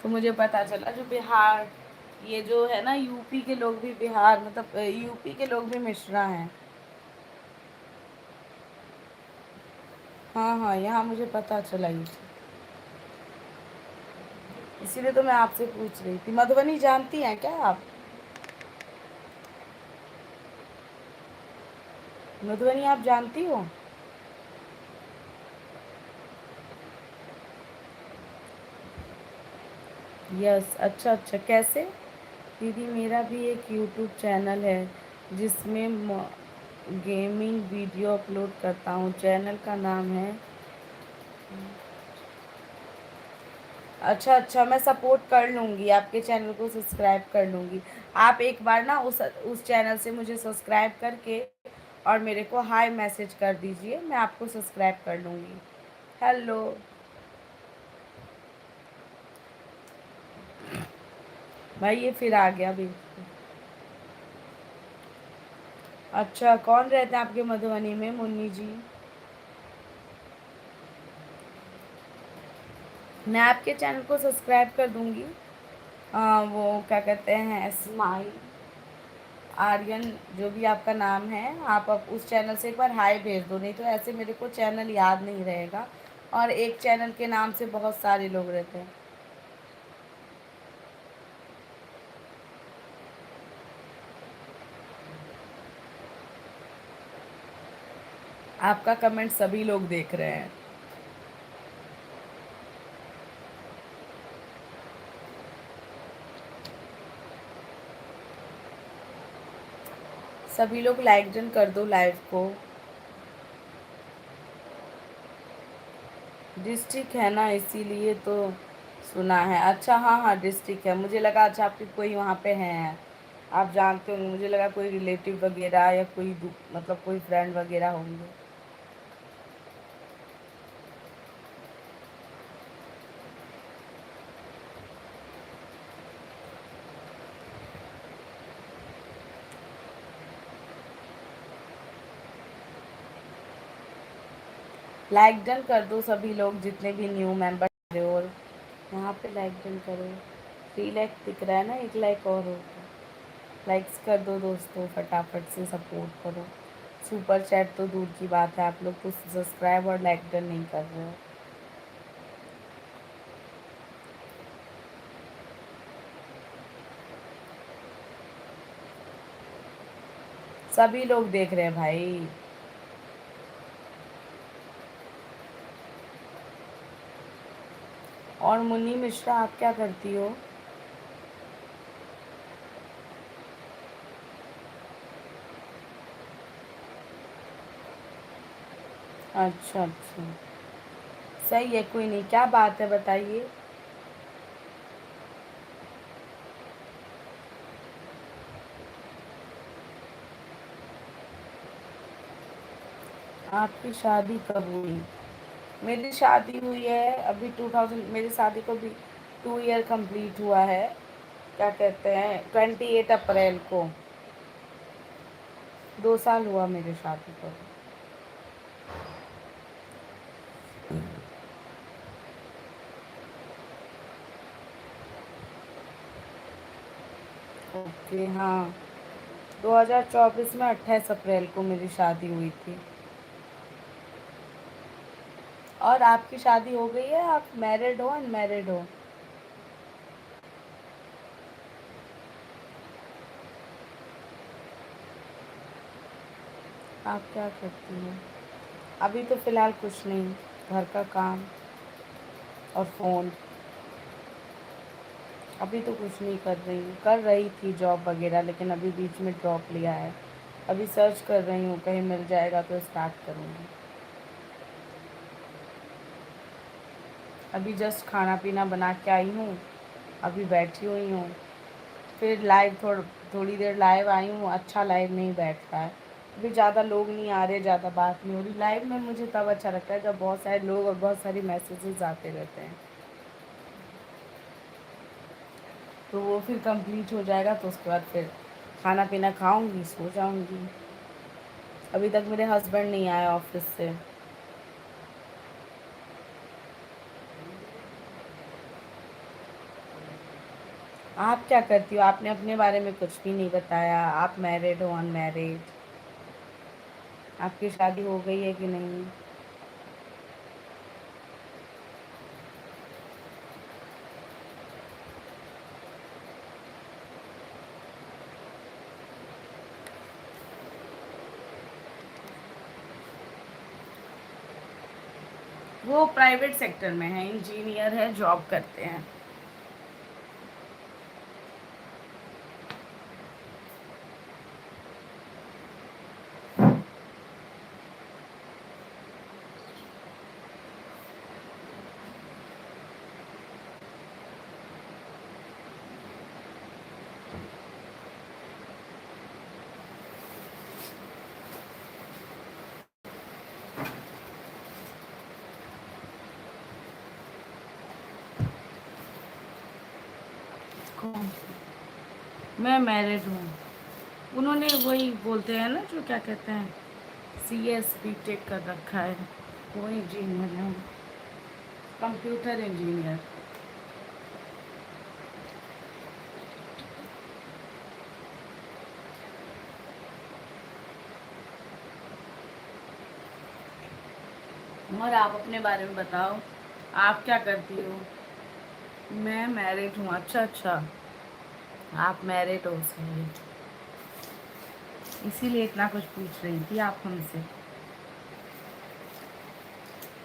तो मुझे पता चला जो बिहार, ये जो है ना यूपी के लोग भी बिहार, मतलब यूपी के लोग भी मिश्रा हैं। हाँ हाँ, यहाँ मुझे पता चला ये, इसीलिए तो मैं आपसे पूछ रही थी। मधुबनी जानती हैं क्या आप? मधुबनी आप जानती हो? यस, अच्छा अच्छा, कैसे? दीदी मेरा भी एक यूट्यूब चैनल है जिसमें गेमिंग वीडियो अपलोड करता हूँ। चैनल का नाम है, अच्छा अच्छा, मैं सपोर्ट कर लूँगी, आपके चैनल को सब्सक्राइब कर लूँगी। आप एक बार ना उस चैनल से मुझे सब्सक्राइब करके और मेरे को हाय मैसेज कर दीजिए, मैं आपको सब्सक्राइब कर लूँगी। हेलो। भाई ये फिर आ गया भी। अच्छा, कौन रहते हैं आपके मधुबनी में, मुन्नी जी? मैं आपके चैनल को सब्सक्राइब कर दूँगी। वो क्या कहते हैं, स्माइल आर्यन, जो भी आपका नाम है, आप अब उस चैनल से एक बार हाय भेज दो, नहीं तो ऐसे मेरे को चैनल याद नहीं रहेगा, और एक चैनल के नाम से बहुत सारे लोग रहते हैं। आपका कमेंट सभी लोग देख रहे हैं। सभी लोग लाइक डन कर दो लाइव को। डिस्ट्रिक्ट है ना, इसीलिए तो सुना है। अच्छा हाँ हाँ, डिस्ट्रिक्ट है, मुझे लगा अच्छा आपके कोई वहाँ पे हैं, आप जानते होंगे, मुझे लगा कोई रिलेटिव वगैरह या कोई मतलब कोई फ्रेंड वगैरह होंगे। लाइक डन कर दो सभी लोग, जितने भी न्यू मेंबर हो, और यहाँ पे लाइक डन करो। 3 लाइक दिख रहा है ना, 1 लाइक और हो। लाइक्स कर दो दोस्तों, फटाफट से सपोर्ट करो। सुपर चैट तो दूर की बात है, आप लोग तो सब्सक्राइब और लाइक डन नहीं कर रहे हो। सभी लोग देख रहे हैं भाई। और मुन्नी मिश्रा, आप क्या करती हो? अच्छा अच्छा, सही है, कोई नहीं, क्या बात है बताइए। आपकी शादी कब हुई? मेरी शादी हुई है अभी 2000, मेरी शादी को भी 2 ईयर कंप्लीट हुआ है। क्या कहते हैं, 28 अप्रैल को 2 साल हुआ मेरी शादी को। ओके हाँ, 2024 में 28 अप्रैल को मेरी शादी हुई थी। और आपकी शादी हो गई है? आप मैरिड हो अनमैरिड हो? आप क्या करती हो? अभी तो फ़िलहाल कुछ नहीं, घर का काम और फ़ोन। अभी तो कुछ नहीं कर रही हूँ, कर रही थी जॉब वगैरह, लेकिन अभी बीच में ड्रॉप लिया है। अभी सर्च कर रही हूँ, कहीं मिल जाएगा तो स्टार्ट करूँगी। अभी जस्ट खाना पीना बना के आई हूँ, अभी बैठी हुई हूँ। फिर लाइव थोड़ी देर लाइव आई हूँ, अच्छा लाइव नहीं बैठ रहा है। अभी ज़्यादा लोग नहीं आ रहे, ज़्यादा बात नहीं हो रही। लाइव में मुझे तब अच्छा लगता है जब बहुत सारे लोग और बहुत सारी मैसेजेस आते रहते हैं, तो वो फिर कंप्लीट हो जाएगा तो उसके बाद फिर खाना पीना खाऊंगी, सो जाऊंगी। अभी तक मेरे हस्बैंड नहीं आए ऑफिस से। आप क्या करती हो? आपने अपने बारे में कुछ भी नहीं बताया। आप मैरिड हो अनमैरिड? आपकी शादी हो गई है कि नहीं? वो प्राइवेट सेक्टर में है, इंजीनियर है, जॉब करते हैं। कौन? मैं मैरिड हूँ। उन्होंने वही बोलते हैं ना, जो क्या कहते हैं, CS BTech कर रखा है। वो इंजीनियर है, कंप्यूटर इंजीनियर। और आप अपने बारे में बताओ, आप क्या करती हो? मैं मैरिड हूँ। अच्छा अच्छा, आप मैरिड हो, सही। इसीलिए इतना कुछ पूछ रही थी आप हमसे,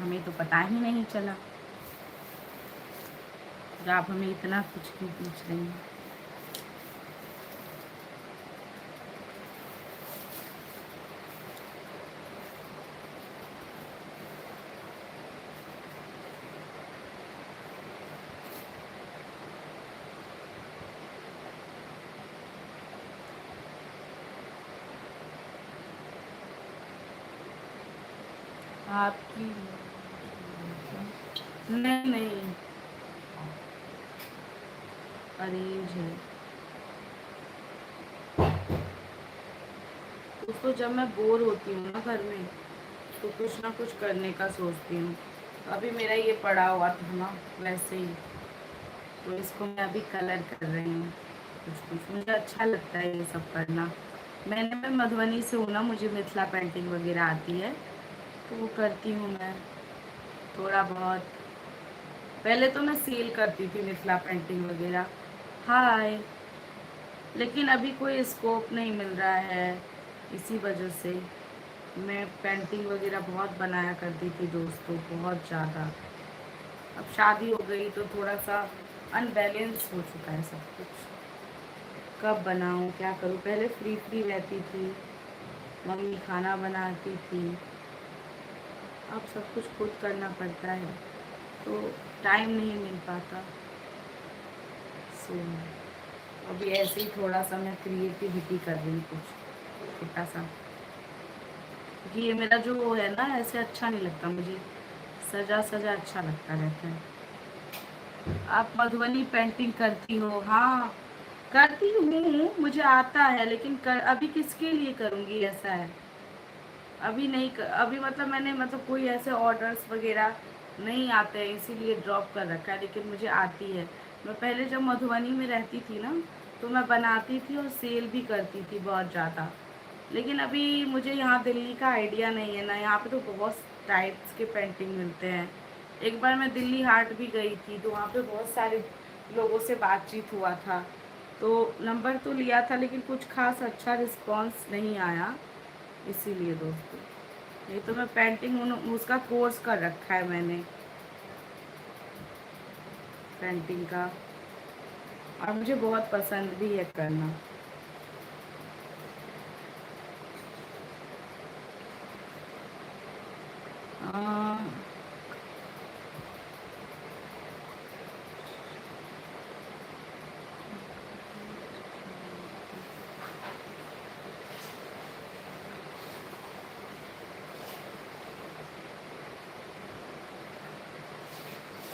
हमें तो पता ही नहीं चला कि आप हमें इतना कुछ क्यों पूछ रही हैं। आपकी नहीं नहीं, अरेंज है। उसको जब मैं बोर होती हूँ ना घर में, तो कुछ ना कुछ करने का सोचती हूँ। अभी मेरा ये पड़ा हुआ था ना, वैसे ही, तो इसको मैं अभी कलर कर रही हूँ। कुछ कुछ मुझे अच्छा लगता है ये सब करना। मैं मधुबनी से हूँ ना, मुझे मिथिला पेंटिंग वगैरह आती है, तो वो करती हूँ मैं थोड़ा बहुत। पहले तो मैं सेल करती थी मिथिला पेंटिंग वगैरह। हाय, लेकिन अभी कोई स्कोप नहीं मिल रहा है, इसी वजह से। मैं पेंटिंग वगैरह बहुत बनाया करती थी दोस्तों, बहुत ज़्यादा। अब शादी हो गई तो थोड़ा सा अनबैलेंस हो चुका है सब कुछ। कब बनाऊं, क्या करूं? पहले फ्री फ्री रहती थी, मम्मी खाना बनाती थी। अब सब कुछ खुद करना पड़ता है, तो टाइम नहीं मिल पाता। सो अभी ऐसे ही थोड़ा सा मैं क्रिएटिविटी कर रही हूँ, कुछ छोटा सा। क्योंकि ये मेरा जो है ना, ऐसे अच्छा नहीं लगता मुझे, सजा सजा अच्छा लगता रहता है। आप मधुबनी पेंटिंग करती हो? हाँ, करती हूँ, मुझे आता है, लेकिन अभी किसके लिए करूँगी, ऐसा है। अभी नहीं अभी मतलब मैंने मतलब कोई ऐसे ऑर्डर्स वगैरह नहीं आते हैं, इसीलिए ड्रॉप कर रखा है, लेकिन मुझे आती है। मैं पहले जब मधुबनी में रहती थी ना, तो मैं बनाती थी और सेल भी करती थी बहुत ज़्यादा। लेकिन अभी मुझे यहाँ दिल्ली का आइडिया नहीं है ना, यहाँ पे तो बहुत टाइप्स के पेंटिंग मिलते हैं। एक बार मैं दिल्ली हाट भी गई थी, तो वहाँ पे बहुत सारे लोगों से बातचीत हुआ था, तो नंबर तो लिया था, लेकिन कुछ खास अच्छा रिस्पॉन्स नहीं आया, इसीलिए दोस्तों। नहीं तो मैं पेंटिंग उसका कोर्स कर रखा है मैंने, पेंटिंग का, और मुझे बहुत पसंद भी है करना। आ,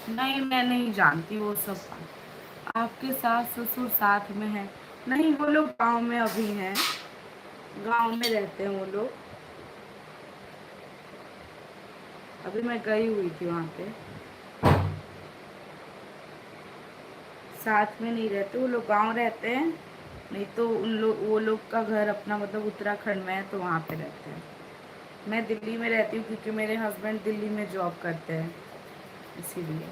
नहीं, मैं नहीं जानती वो सब। आपके सास ससुर साथ में है? नहीं, वो लोग गांव में अभी हैं, गांव में रहते हैं वो लोग। अभी मैं गई हुई थी वहाँ पे। साथ में नहीं रहते वो लोग, गांव रहते हैं। नहीं तो वो लोग का घर अपना मतलब उत्तराखंड में है, तो वहाँ पे रहते हैं। मैं दिल्ली में रहती हूँ, क्योंकि मेरे हस्बैंड दिल्ली में जॉब करते हैं, इसीलिए।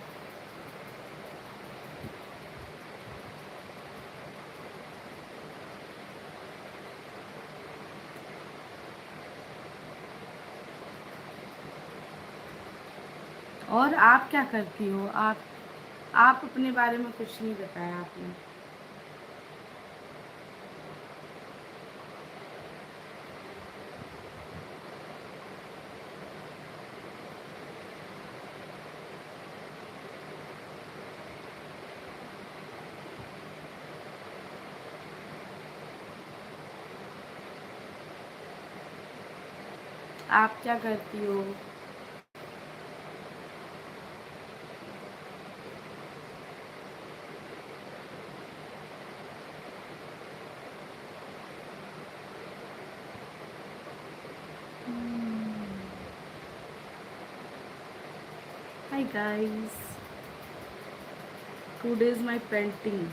और आप क्या करती हो? आप अपने बारे में कुछ नहीं बताया आपने। आप क्या करती हो? Hi guys, today is my painting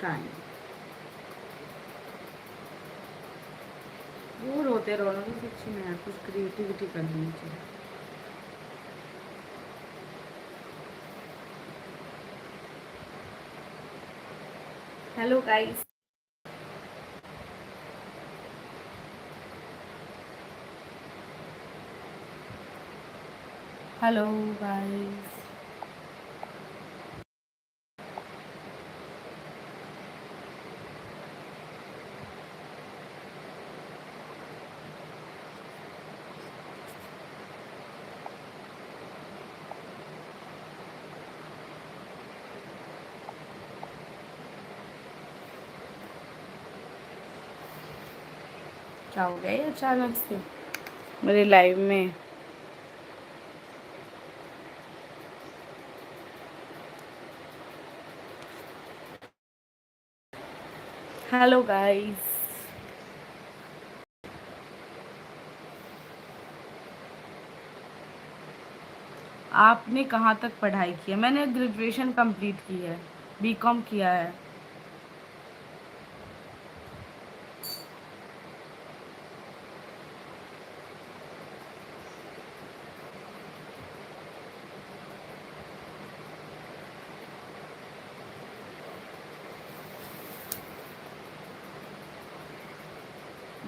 time. Bore होते रहो ना तो कुछ नहीं है, कुछ क्रिएटिविटी करनी चाहिए। Hello guys. Hello guys. क्या हो गया ये अचानक से मेरे लाइव में? Hello guys. आपने कहाँ तक पढ़ाई की है? मैंने ग्रेजुएशन कंप्लीट की है, बीकॉम किया है।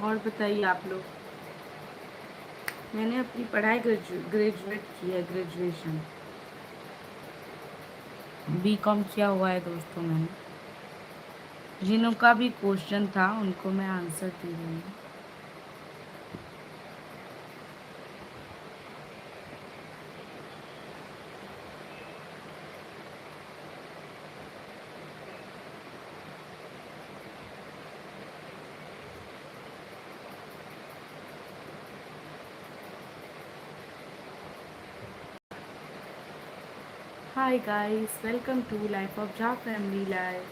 और बताइए आप लोग। मैंने अपनी पढ़ाई ग्रेजुएट की है, ग्रेजुएशन बीकॉम किया हुआ है दोस्तों मैंने। जिनका भी क्वेश्चन था उनको मैं आंसर दे रही हूँ। Hi guys, welcome to Life of Ja Family Life.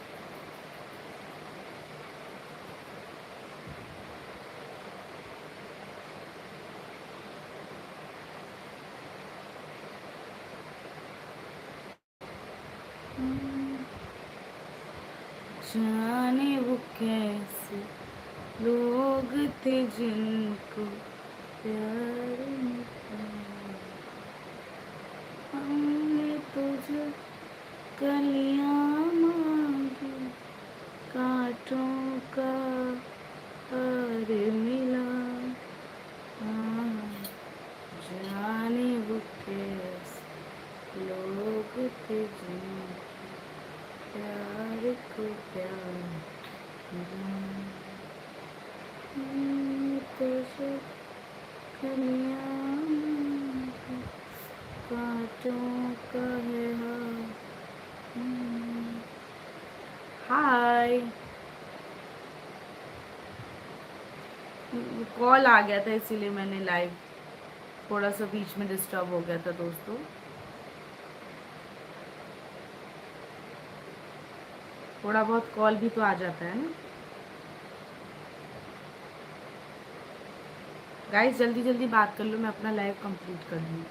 जाने वो कैसे लोग थे जिनको प्यार नहीं था। हमने तुझे कलियां मांगी, कांटों का हार मिला। हाँ, जाने वो कैसे लोग थे जिनको प्यार को प्यार मिला। हमने तुझे कलियां मांगी, कांटों का है हार। हाय, कॉल आ गया था इसीलिए मैंने लाइव थोड़ा सा बीच में डिस्टर्ब हो गया था दोस्तों। थोड़ा बहुत कॉल भी तो आ जाता है ना गाइस। जल्दी जल्दी बात कर लो, मैं अपना लाइव कंप्लीट कर लूँ।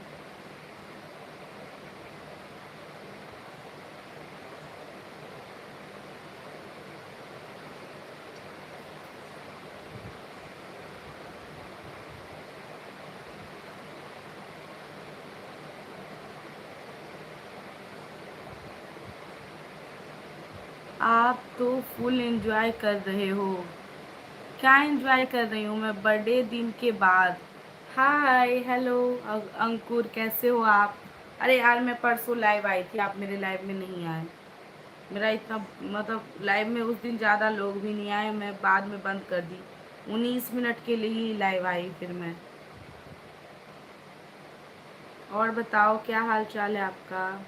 आप तो फुल एंजॉय कर रहे हो। क्या एंजॉय कर रही हूँ मैं बर्थडे दिन के बाद। हाय हेलो अंकुर, कैसे हो आप? अरे यार, मैं परसों लाइव आई थी, आप मेरे लाइव में नहीं आए। मेरा इतना मतलब लाइव में उस दिन ज़्यादा लोग भी नहीं आए, मैं बाद में बंद कर दी। 19 मिनट के लिए ही लाइव आई फिर मैं। और बताओ क्या हाल चाल है आपका?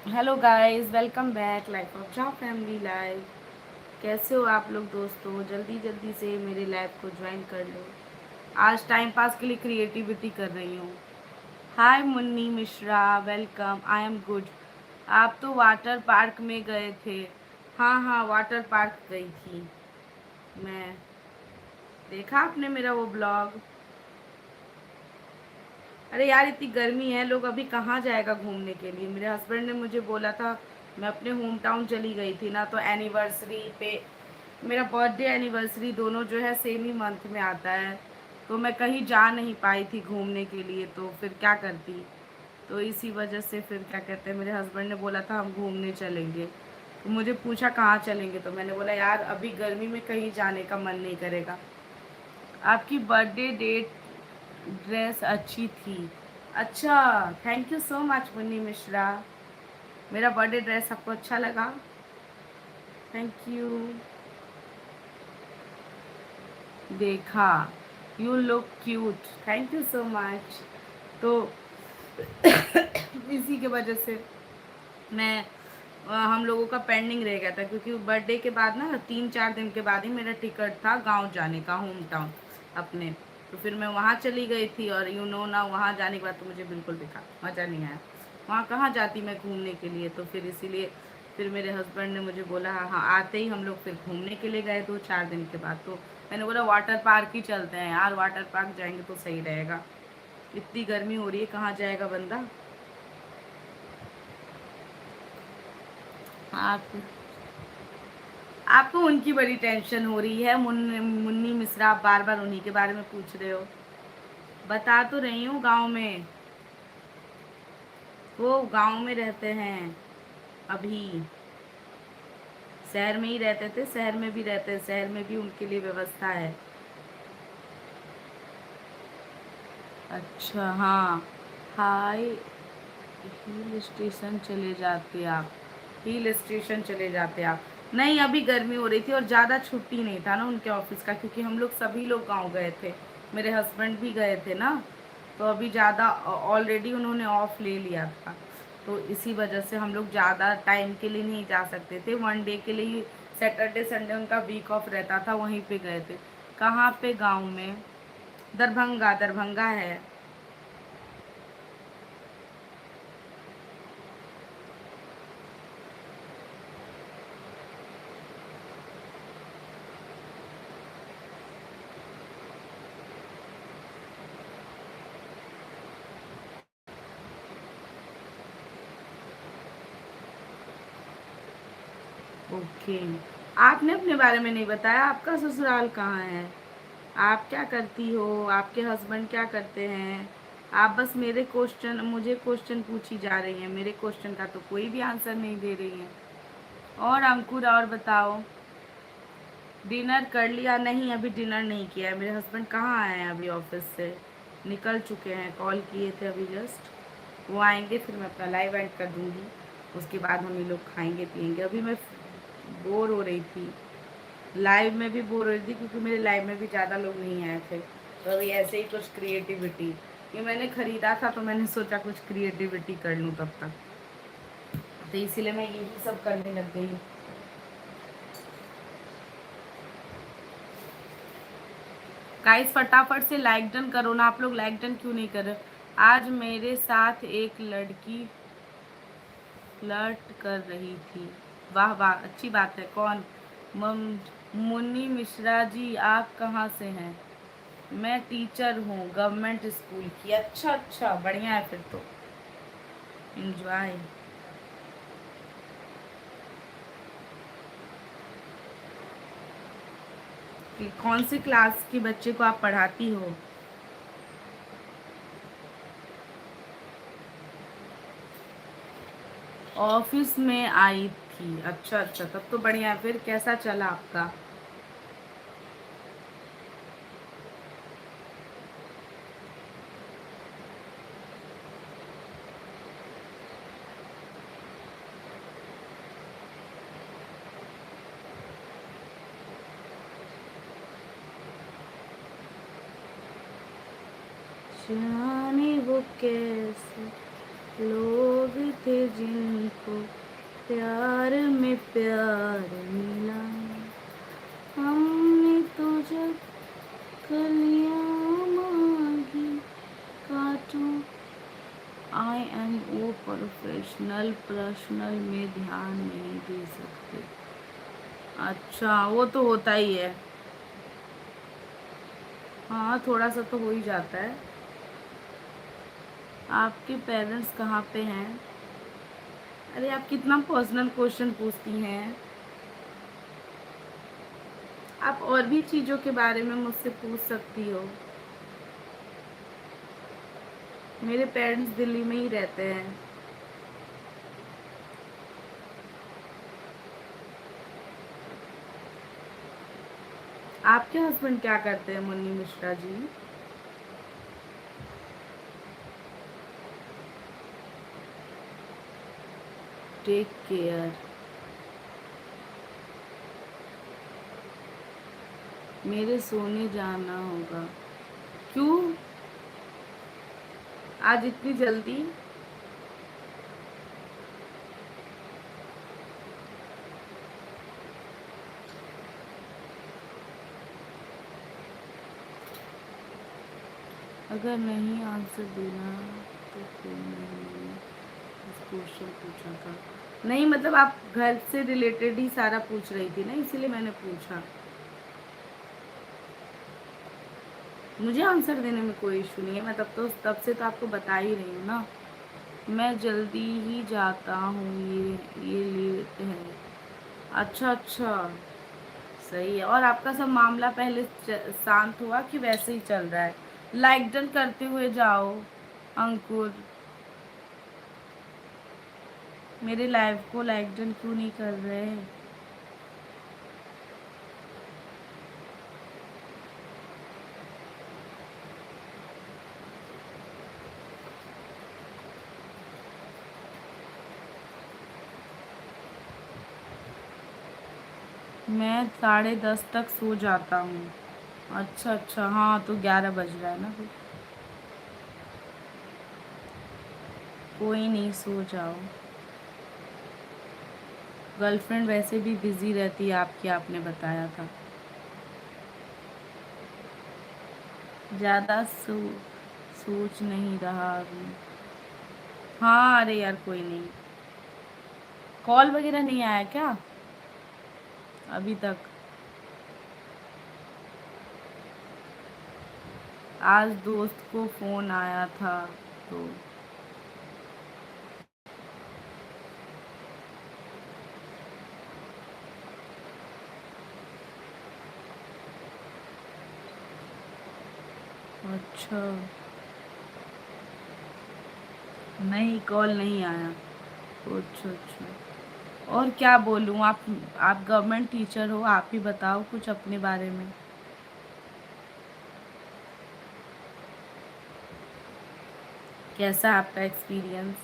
Hello guys, welcome back life of job family live. कैसे हो आप लोग दोस्तों? जल्दी जल्दी से मेरे लाइव को ज्वाइन कर लो। आज टाइम पास के लिए क्रिएटिविटी कर रही हूँ। Hi Munni Mishra, welcome. I am good. आप तो वाटर पार्क में गए थे। हाँ हाँ, वाटर पार्क गई थी मैं। देखा आपने मेरा वो ब्लॉग? अरे यार, इतनी गर्मी है, लोग अभी कहाँ जाएगा घूमने के लिए। मेरे हस्बैंड ने मुझे बोला था, मैं अपने होम टाउन चली गई थी ना, तो एनिवर्सरी पे मेरा बर्थडे एनिवर्सरी दोनों जो है सेम ही मंथ में आता है, तो मैं कहीं जा नहीं पाई थी घूमने के लिए, तो फिर क्या करती। तो इसी वजह से फिर क्या कहते हैं, मेरे हस्बैंड ने बोला था हम घूमने चलेंगे, तो मुझे पूछा कहाँ चलेंगे, तो मैंने बोला यार अभी गर्मी में कहीं जाने का मन नहीं करेगा। आपकी बर्थडे डेट ड्रेस अच्छी थी। अच्छा, thank you so much Munni Mishra. मेरा बर्थडे ड्रेस आपको अच्छा लगा? Thank you. देखा, you look cute, thank you so much. तो इसी के वजह से मैं हम लोगों का पेंडिंग रह गया था, क्योंकि बर्थडे के बाद ना 3-4 दिन के बाद ही मेरा टिकट था गांव जाने का, होम टाउन अपने। तो फिर मैं वहाँ चली गई थी, और यू नो ना, वहाँ जाने के बाद तो मुझे बिल्कुल बेकार मज़ा नहीं आया। वहाँ कहाँ जाती मैं घूमने के लिए, तो फिर इसीलिए फिर मेरे हस्बैंड ने मुझे बोला हाँ हाँ, आते ही हम लोग फिर घूमने के लिए गए 2-4 दिन के बाद। तो मैंने बोला वाटर पार्क ही चलते हैं यार, वाटर पार्क जाएंगे तो सही रहेगा। इतनी गर्मी हो रही है, कहाँ जाएगा बंदा। आप आपको उनकी बड़ी टेंशन हो रही है, मुन्नी मिश्रा, आप बार बार उन्हीं के बारे में पूछ रहे हो। बता तो रही हूँ, गांव में, वो गांव में रहते हैं अभी। शहर में ही रहते थे, शहर में भी रहते हैं, शहर में भी उनके लिए व्यवस्था है। अच्छा हाँ। हाय, हिल स्टेशन चले जाते आप, हिल स्टेशन चले जाते आप। नहीं, अभी गर्मी हो रही थी और ज़्यादा छुट्टी नहीं था ना उनके ऑफिस का, क्योंकि हम लोग सभी लोग गांव गए थे, मेरे हस्बैंड भी गए थे ना, तो अभी ज़्यादा ऑलरेडी उन्होंने ऑफ ले लिया था, तो इसी वजह से हम लोग ज़्यादा टाइम के लिए नहीं जा सकते थे। 1 डे के लिए ही, सैटरडे संडे उनका वीक ऑफ रहता था, वहीं पे गए थे। कहाँ पे? गाँव में। दरभंगा, दरभंगा है। ओके। आपने अपने बारे में नहीं बताया, आपका ससुराल कहाँ है, आप क्या करती हो, आपके हस्बैंड क्या करते हैं। आप बस मेरे क्वेश्चन, मुझे क्वेश्चन पूछी जा रही हैं, मेरे क्वेश्चन का तो कोई भी आंसर नहीं दे रही हैं। और अंकुर, और बताओ, डिनर कर लिया? नहीं, अभी डिनर नहीं किया है। मेरे हस्बैंड कहाँ आए हैं, अभी ऑफिस से निकल चुके हैं, कॉल किए थे अभी जस्ट। वो आएंगे फिर मैं अपना लाइव एंड कर दूँगी, उसके बाद हम ये लोग खाएंगे पियेंगे। अभी मैं बोर हो रही थी, लाइव में भी बोर हो रही थी क्योंकि मेरे लाइव में भी ज़्यादा लोग नहीं आए थे। तो अभी ऐसे ही कुछ क्रिएटिविटी, ये मैंने ख़रीदा था तो मैंने सोचा कुछ क्रिएटिविटी कर लूँ तब तक, तो इसीलिए मैं यही सब करने लग गई। गाइस फटाफट से लाइक डन करो ना, आप लोग लाइक डन क्यों नहीं कर रहे। आज मेरे साथ एक लड़की फ्लर्ट कर रही थी। वाह वाह, अच्छी बात है। कौन? मुन्नी मिश्रा जी, आप कहाँ से हैं? मैं टीचर हूँ गवर्नमेंट स्कूल की। अच्छा अच्छा, बढ़िया है फिर तो, एंजॉय। कौन सी क्लास के बच्चे को आप पढ़ाती हो? ऑफिस में आई थी। अच्छा अच्छा, तब तो बढ़िया है। फिर कैसा चला आपका? जाने वो कैसे लोग थे जिनको प्यार में प्यार मिला, हमने तो जब कलियां मांगी काटूं। I am oh professional, personal में ध्यान नहीं दे सकते। अच्छा, वो तो होता ही है। हाँ, थोड़ा सा तो हो ही जाता है। आपके पेरेंट्स कहाँ पे हैं? अरे आप कितना पर्सनल क्वेश्चन पूछती हैं। आप और भी चीज़ों के बारे में मुझसे पूछ सकती हो। मेरे पेरेंट्स दिल्ली में ही रहते हैं। आपके हस्बैंड क्या करते हैं मुन्नी मिश्रा जी? Take care. मेरे सोने जाना होगा। क्यों आज इतनी जल्दी? अगर नहीं आंसर देना तो फिर मैंने इस क्वेश्चन पूछा था। नहीं मतलब आप घर से रिलेटेड ही सारा पूछ रही थी ना, इसीलिए मैंने पूछा। मुझे आंसर देने में कोई इशू नहीं है, मैं तब से तो आपको बता ही रही हूँ ना। मैं जल्दी ही जाता हूँ, ये लेट है। अच्छा अच्छा, सही है। और आपका सब मामला पहले शांत हुआ कि वैसे ही चल रहा है? लाइक डन करते हुए जाओ अंकुर। मेरे लाइव को लाइक डन क्यों नहीं कर रहे? मैं 10:30 तक सो जाता हूँ। अच्छा अच्छा, हाँ तो 11 बज रहा है ना फिर। कोई नहीं, सो जाओ। गर्लफ्रेंड वैसे भी बिजी रहती है आपकी, आपने बताया था। ज़्यादा सोच नहीं रहा अभी। हाँ अरे यार कोई नहीं। कॉल वगैरह नहीं आया क्या अभी तक? आज दोस्त को फ़ोन आया था तो। अच्छा। नहीं कॉल नहीं आया। अच्छा अच्छा। और क्या बोलूँ आप गवर्नमेंट टीचर हो, आप ही बताओ कुछ अपने बारे में। कैसा है आपका एक्सपीरियंस?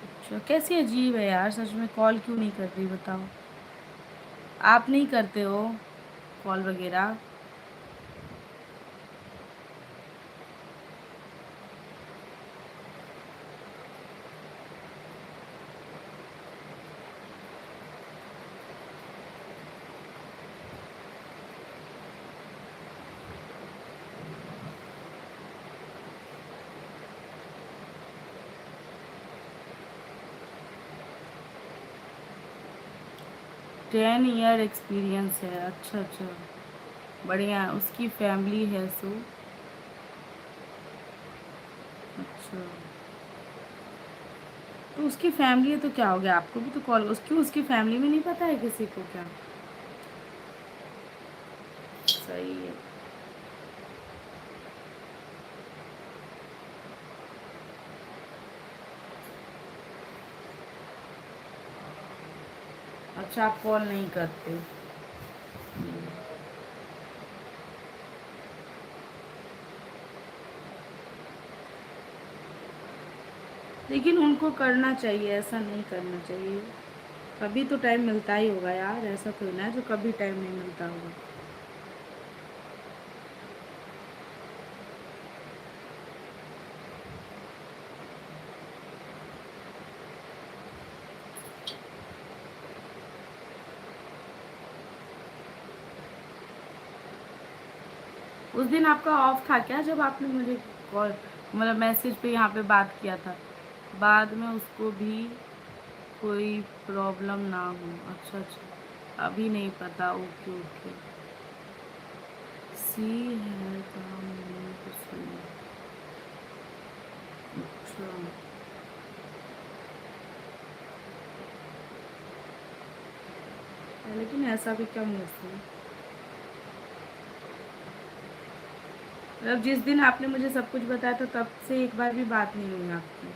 अच्छा कैसी अजीब है यार, सच में कॉल क्यों नहीं कर रही बताओ? आप नहीं करते हो कॉल वगैरह? 10 ईयर एक्सपीरियंस है, अच्छा अच्छा। बढ़िया है, उसकी फैमिली है सो। अच्छा। तो उसकी फैमिली है तो क्या हो गया, आपको भी तो कॉल, उसकी उसकी फैमिली में नहीं पता है किसी को क्या? सही है। अच्छा आप कॉल नहीं करते? लेकिन उनको करना चाहिए, ऐसा नहीं करना चाहिए। कभी तो टाइम मिलता ही होगा यार, ऐसा कोई ना है जो कभी टाइम नहीं मिलता होगा। उस दिन आपका ऑफ था क्या जब आपने मुझे कॉल, मतलब मैसेज पे यहाँ पे बात किया था? बाद में उसको भी कोई प्रॉब्लम ना हो। अच्छा अच्छा, अभी नहीं पता, ओके ओके। सी है काम नहीं कुछ नहीं। अच्छा। लेकिन ऐसा भी क्या मुँह से, मतलब जिस दिन आपने मुझे सब कुछ बताया था तब से एक बार भी बात नहीं हुई आपकी?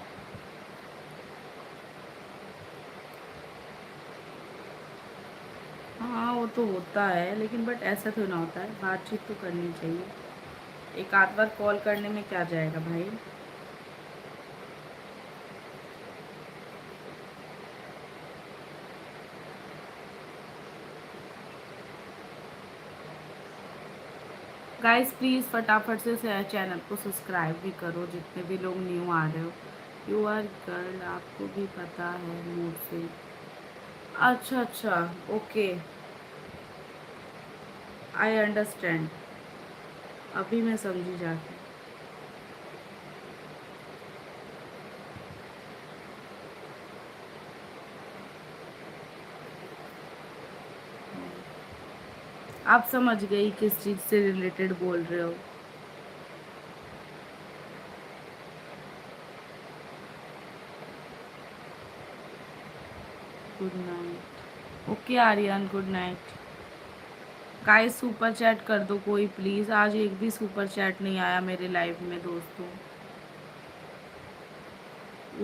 हाँ वो तो होता है, लेकिन बट ऐसा तो ना होता है, बातचीत तो करनी चाहिए। एक आध बार कॉल करने में क्या जाएगा भाई। गाइस प्लीज़ फटाफट से चैनल को सब्सक्राइब भी करो, जितने भी लोग न्यू आ रहे हो। यू आर गर्ल, आपको भी पता है मूड से। अच्छा अच्छा। ओके। I understand. अभी मैं समझी जाके। आप समझ गई किस चीज़ से रिलेटेड बोल रहे हो? Good night. Okay Aryan, good night. Guys super chat कर दो कोई प्लीज़, आज एक भी सुपर चैट नहीं आया मेरे लाइव में दोस्तों।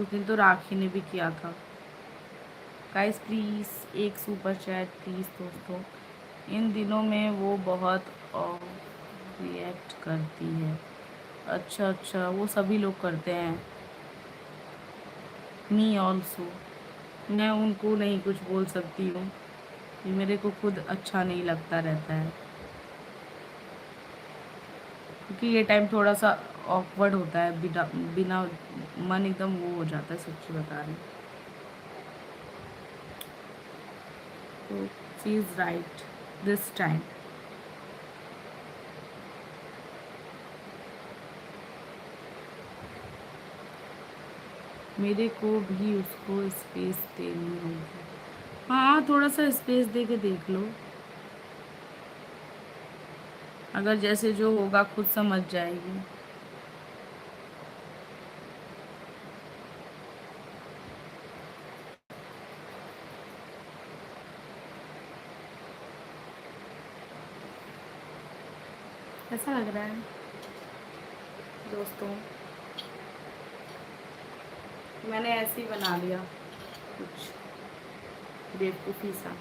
उस दिन तो राखी ने भी किया था। गाइस प्लीज़ एक सुपर चैट प्लीज़ दोस्तों। इन दिनों में वो बहुत रिएक्ट करती है। अच्छा अच्छा, वो सभी लोग करते हैं। Me also. मैं उनको नहीं कुछ बोल सकती हूँ, ये मेरे को खुद अच्छा नहीं लगता रहता है, क्योंकि ये टाइम थोड़ा सा ऑकवर्ड होता है, बिना बिना मन एकदम वो हो जाता है, सच्ची बता रही हूँ। तो she is right this time. मेरे को भी उसको स्पेस देनी होगी। हाँ, थोड़ा सा स्पेस दे के देख लो। अगर जैसे जो होगा खुद समझ जाएगी। कैसा लग रहा है दोस्तों? मैंने ऐसे ही बना लिया कुछ बेवकूफ़ी सा।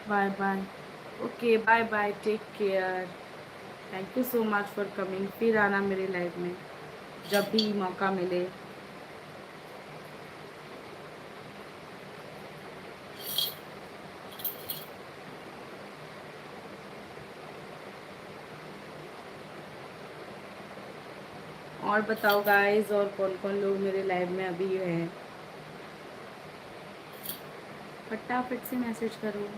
Bye bye. Okay, bye bye, take care. Thank you so much for coming. फिर आना मेरे लाइफ में जब भी मौका मिले। और बताओ गाइस, और कौन कौन लोग मेरे लाइव में अभी हैं? फटाफट से मैसेज करो।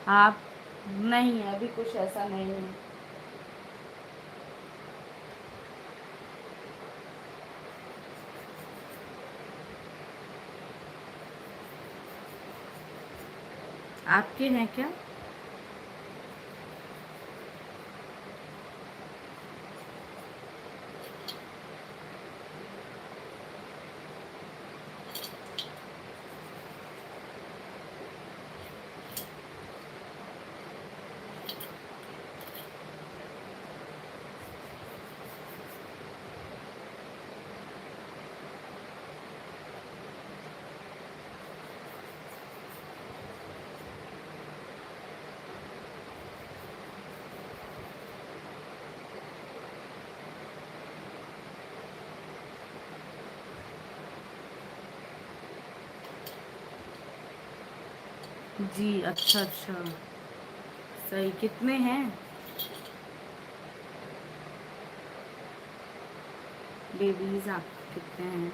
आप नहीं, अभी कुछ ऐसा नहीं है। आपके हैं क्या? जी, अच्छा अच्छा। सही, कितने हैं? बेबीज आप कितने हैं?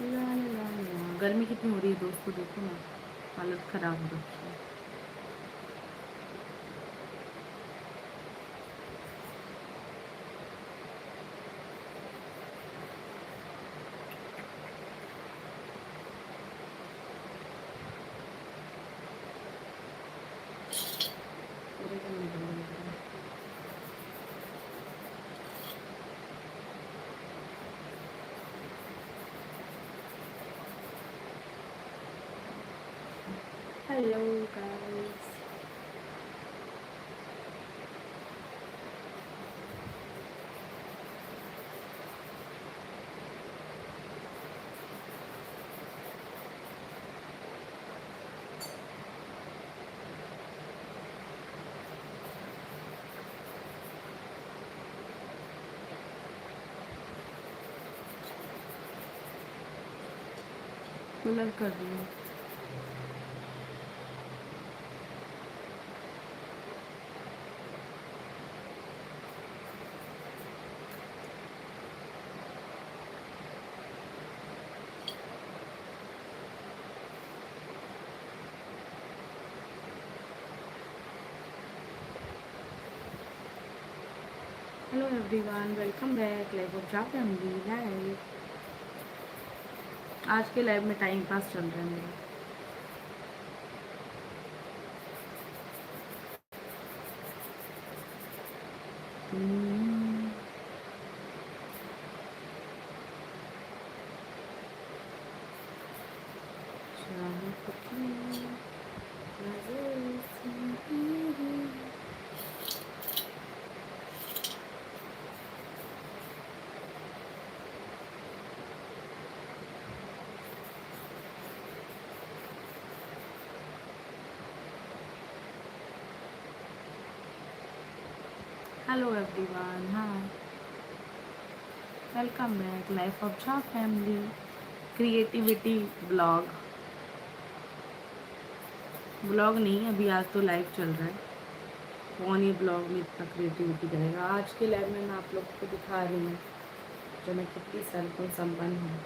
ला ला ला ला। गर्मी कितनी हो रही है दोस्तों, देखो ना, हालत खराब हो रखी है। पूरे दिन में गर्मी लग रही है। Hello guys. कूलर कर रही हूँ। Hello everyone, welcome back live of जा फैमिली लाइव। आज के लाइव में टाइम पास चल रहा है मेरा। हेलो एवरीवन, हाँ, वेलकम बैक लाइफ ऑफ जा फैमिली क्रिएटिविटी ब्लॉग। ब्लॉग नहीं, अभी आज तो लाइव चल रहा है। कौन ये ब्लॉग में इतना क्रिएटिविटी करेगा। आज के लाइव में मैं आप लोग को दिखा रही हूँ जो मैं कितनी सर्वगुण संपन्न हूँ।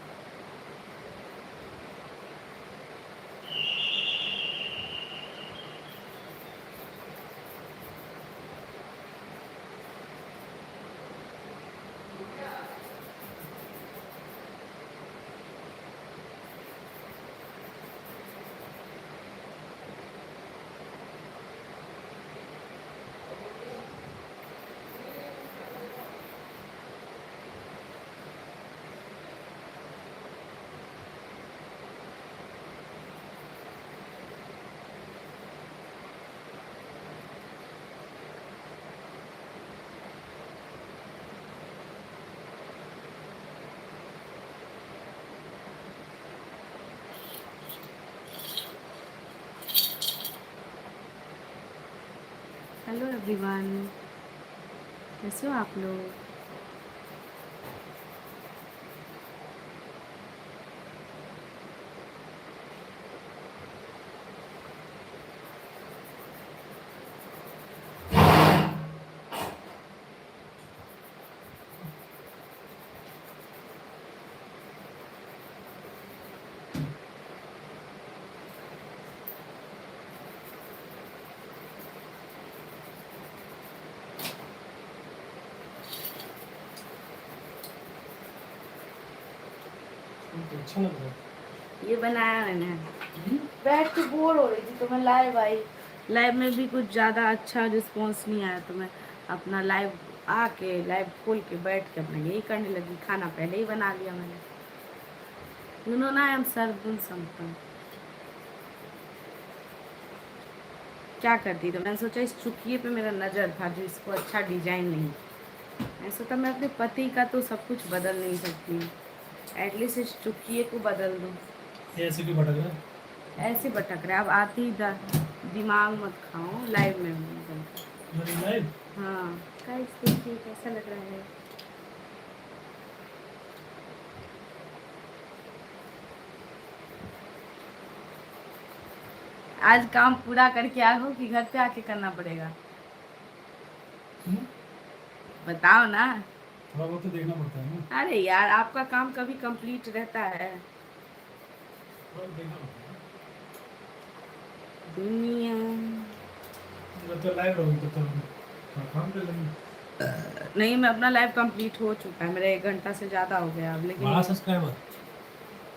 हेलो एवरीवन, कैसे हो आप लोग। अच्छा लग रहा है। ये बनाया मैंने, बैठ के बोर हो रही थी तो मैं लाइव आई। लाइव में भी कुछ ज़्यादा अच्छा रिस्पॉन्स नहीं आया तो मैं अपना लाइव आके लाइव खोल के बैठ के अपना यही करने लगी। खाना पहले ही बना लिया मैंने। उन्होंने हम सर्वगुण संपन्न क्या करती तो मैंने सोचा इस चुकिए पे मेरा नज़र था जो इसको अच्छा डिजाइन नहीं। मैं सोचा मैं अपने पति का तो सब कुछ बदल नहीं सकती, एटलीस्ट इस चुकिए को बदल दूँ। ये ऐसे क्यों भटक रहा है? ऐसे भटक रहा है। अब आती ही दिमाग मत खाओ लाइव में हूँ। मेरी लाइव हाँ गाइस, देखिए कैसा लग रहा है। आज काम पूरा करके आ हो कि घर पे आके करना पड़ेगा, बताओ ना। थोड़ा बहुत तो देखना पड़ता है ना। अरे यार, आपका काम कभी कंप्लीट रहता है। थोड़ा देखना पड़ता है। दुनिया जब तो लाइव रहोगी तब तो थोड़ा काम कर लेंगे। नहीं, मैं अपना लाइव कंप्लीट हो चुका है, मेरा 1 घंटा से ज़्यादा हो गया अब। लेकिन बड़ा सब्सक्राइबर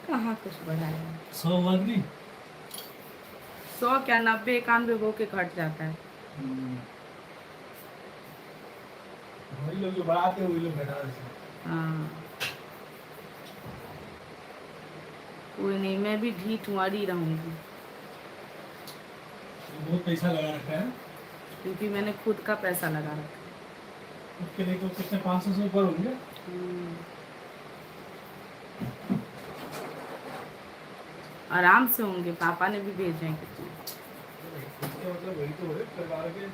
कहाँ कुछ बढ़ाया। 100 वर्ग नहीं। 100 क्या, 90 91 हो के घट जाता है। वही लोग जो बढ़ाते हैं वही लोग घटा देते हैं। हाँ, कोई नहीं, मैं भी ढीठ वाली रहूँगी बहुत पैसा लगा रखा है क्योंकि मैंने खुद का पैसा लगा रखा है। उसके लिए तो कितने 500 से ऊपर होंगे। आराम से होंगे, पापा ने भी भेजे हैं कितने। मतलब वही तो है परिवार के।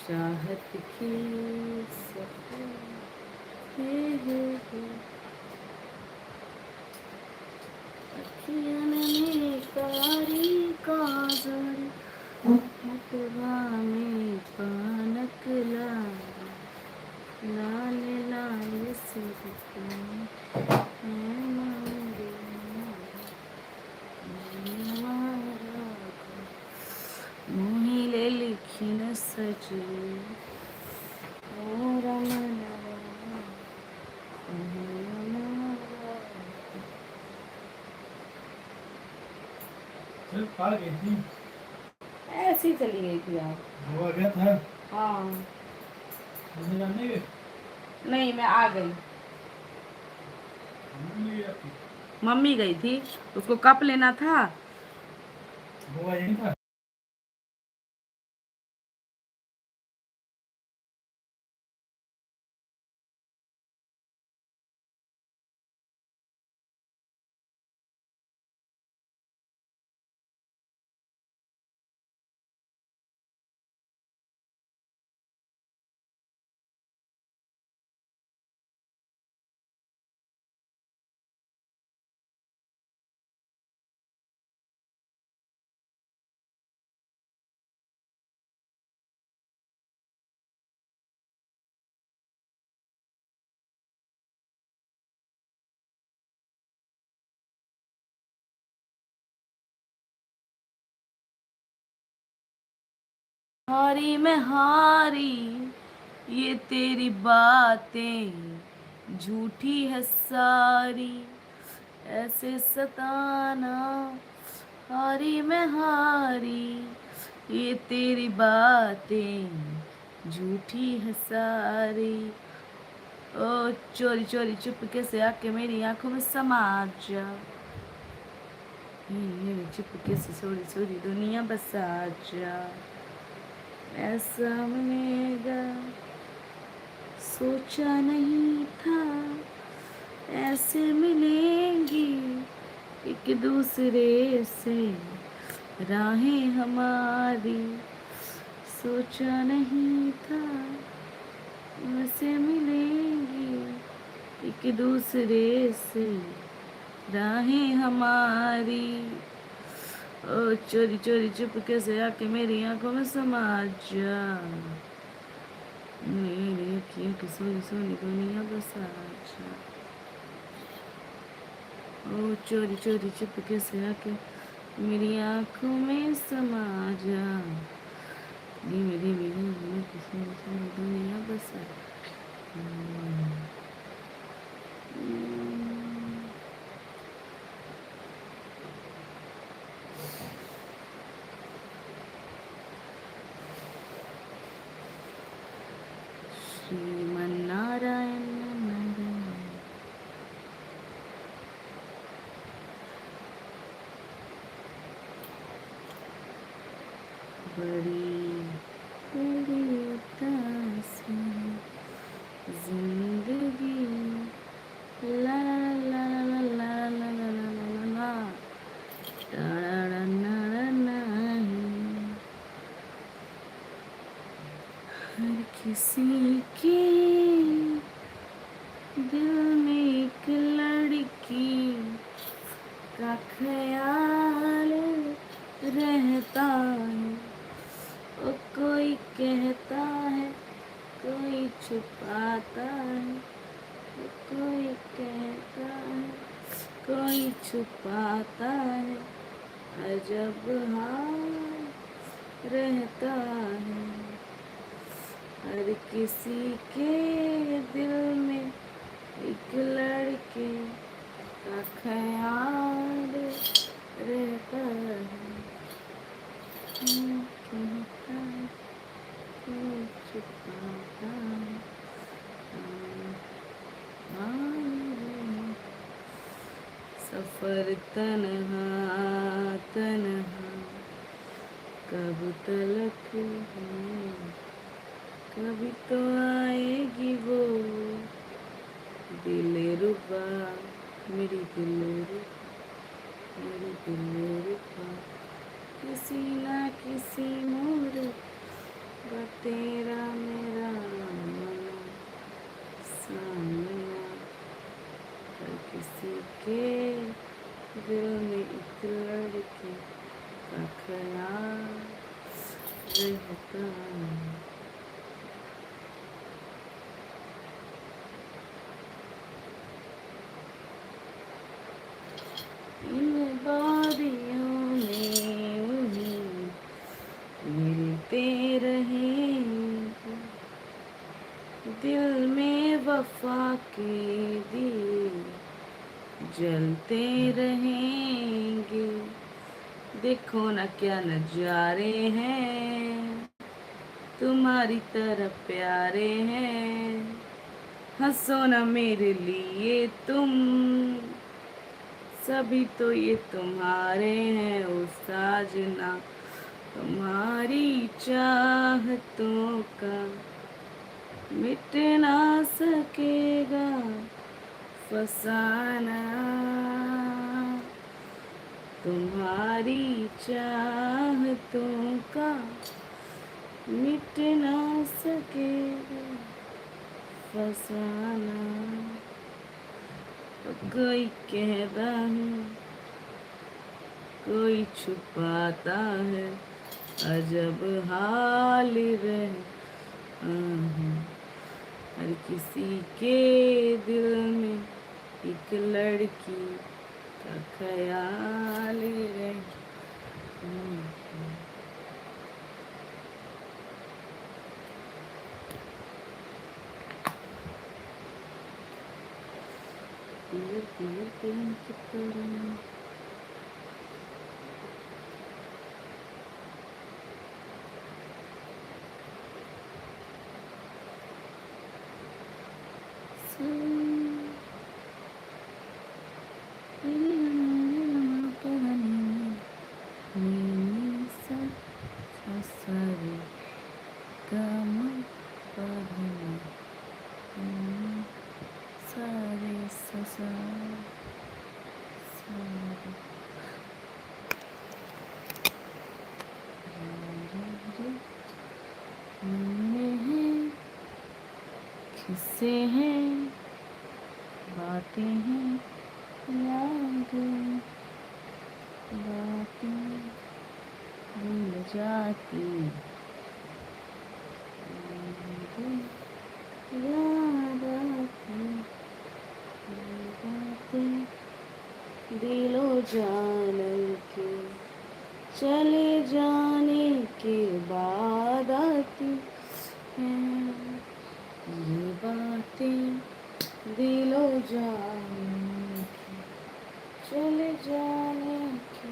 चाहत की अखियाँ में कारी काजल, मुखबा में पानक लाल लाल सिरके मोही ले ली देखी न सजे ओ रमन सिर्फ पार गई थी, ऐसे ही चली गई थी यार। वो आ गया था, हाँ मुझे जानने के नहीं, मैं आ गई। मम्मी नहीं गई आपकी, मम्मी गई थी, उसको कप लेना था। वो यहीं था। हारी मैं हारी, ये तेरी बातें झूठी है सारी, ऐसे सताना। हारी मैं हारी, ये तेरी बातें झूठी है सारी। ओ चोरी चोरी चुपके से आके मेरी आंखों में समा जा, मेरी चुपके से थोड़ी थोड़ी दुनिया बसा जा। ऐसा मिलेगा सोचा नहीं था, ऐसे मिलेंगी एक दूसरे से राहें हमारी। सोचा नहीं था ऐसे मिलेंगी एक दूसरे से राहें हमारी। ओ चोरी चोरी चुपके से आके मेरी आंखों में समा जा, मेरी अखियों की सोनी सोनी दुनिया बसा जा। ओ चोरी चोरी चुपके से आके मेरी आंखों में समा जा, धीमे धीमे धीमे की सोनी सोनी दुनिया बसा। श्रीमन्नारायण नारायण। बड़ी बड़ी उदास है जिंदगी, ला ला ला ला ला ला ला ला ला ला, ला ला ला ला ला। हर किसी के दिल में एक लड़की का ख्याल रहता है। ओ कोई कहता है, कोई छुपाता है। ओ कोई कहता है, कोई छुपाता है। अजब हाल रहता है। हर किसी के दिल में एक लड़के का ख्याल रहता है। कहता है, कोई छुपाता है। सफर तन्हा तन्हा कब तलक है, कभी तो आएगी वो दिलरुबा, मेरी दिलरुबा, मेरी दिलरुबा। किसी ना किसी मोड़ पर तेरा मेरा मना सामना। हर किसी के दिल में एक लड़के का ख्याल रहता है। इन बारियों में वही मिलते रहेंगे, दिल में वफा के दिए जलते रहेंगे। देखो ना क्या नजारे हैं, तुम्हारी तरफ प्यारे हैं। हंसो ना मेरे लिए तुम, सभी तो ये तुम्हारे हैं ओ साजना। तुम्हारी चाहतों का मिट ना सकेगा फसाना। तुम्हारी चाहतों का मिट ना सकेगा फसाना। कोई कहता है, कोई छुपाता है, अजब हाल रहे हर किसी के दिल में एक लड़की का ख्याल रहे। पीर पीर प्रेम की तरह किस्से हैं, बातें हैं, यादें, बातें भूल जाती, याद आती, बातें दिलो जान के चले जाने के बाद आती हैं। ये बातें दिलो जाने के चले जाने के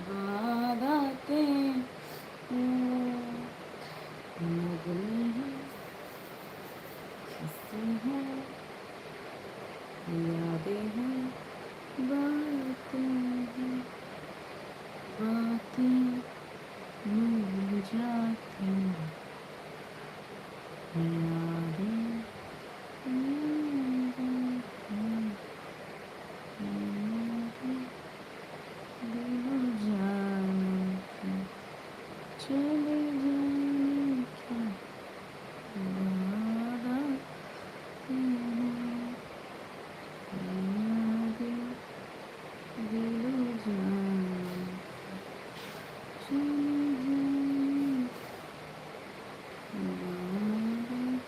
बाद आते हैं। नगमे हैं, किस्से हैं, यादें हैं, बातें हैं, बातें भूल जाती, यादें दिलो जाने के चले जाने के बाद आते हैं। यादें दिलो जाने के चले जाने के बाद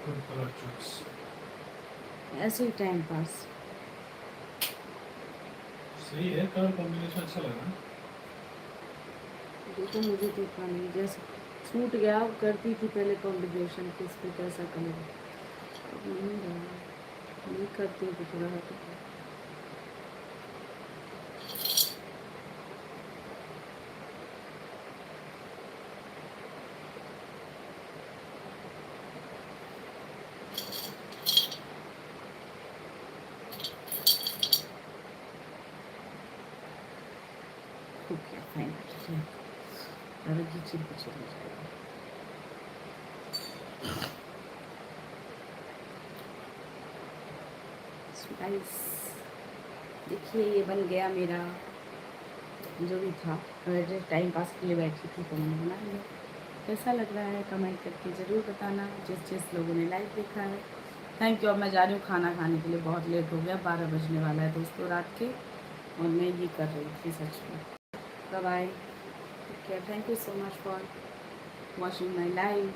कोई कलर चॉइस ऐसे ही टाइम पास। सही है, कलर कॉम्बिनेशन अच्छा लगा। देखो मुझे तो इतना नहीं, जैसे छूट गया, अब करती थी पहले कॉम्बिनेशन किस पे कैसा कलर, अब नहीं रहा, नहीं करती हूँ तो थोड़ा हटता है। ओके फाइन, ज़्यादा घिचड़ पिचड़ हो जाएगा। गाइस देखिए ये बन गया मेरा, जो भी था टाइम पास के लिए बैठी थी तो मैंने बना लिया। कैसा लग रहा है कमेंट करके ज़रूर बताना, जिस जिस लोगों ने लाइव देखा है। Thank you. अब मैं जा रही हूँ खाना खाने के लिए, बहुत लेट हो गया, 12 बजने वाला है दोस्तों रात के, और मैं ये कर रही थी सच में। Bye bye, take care, thank you so much for watching my live.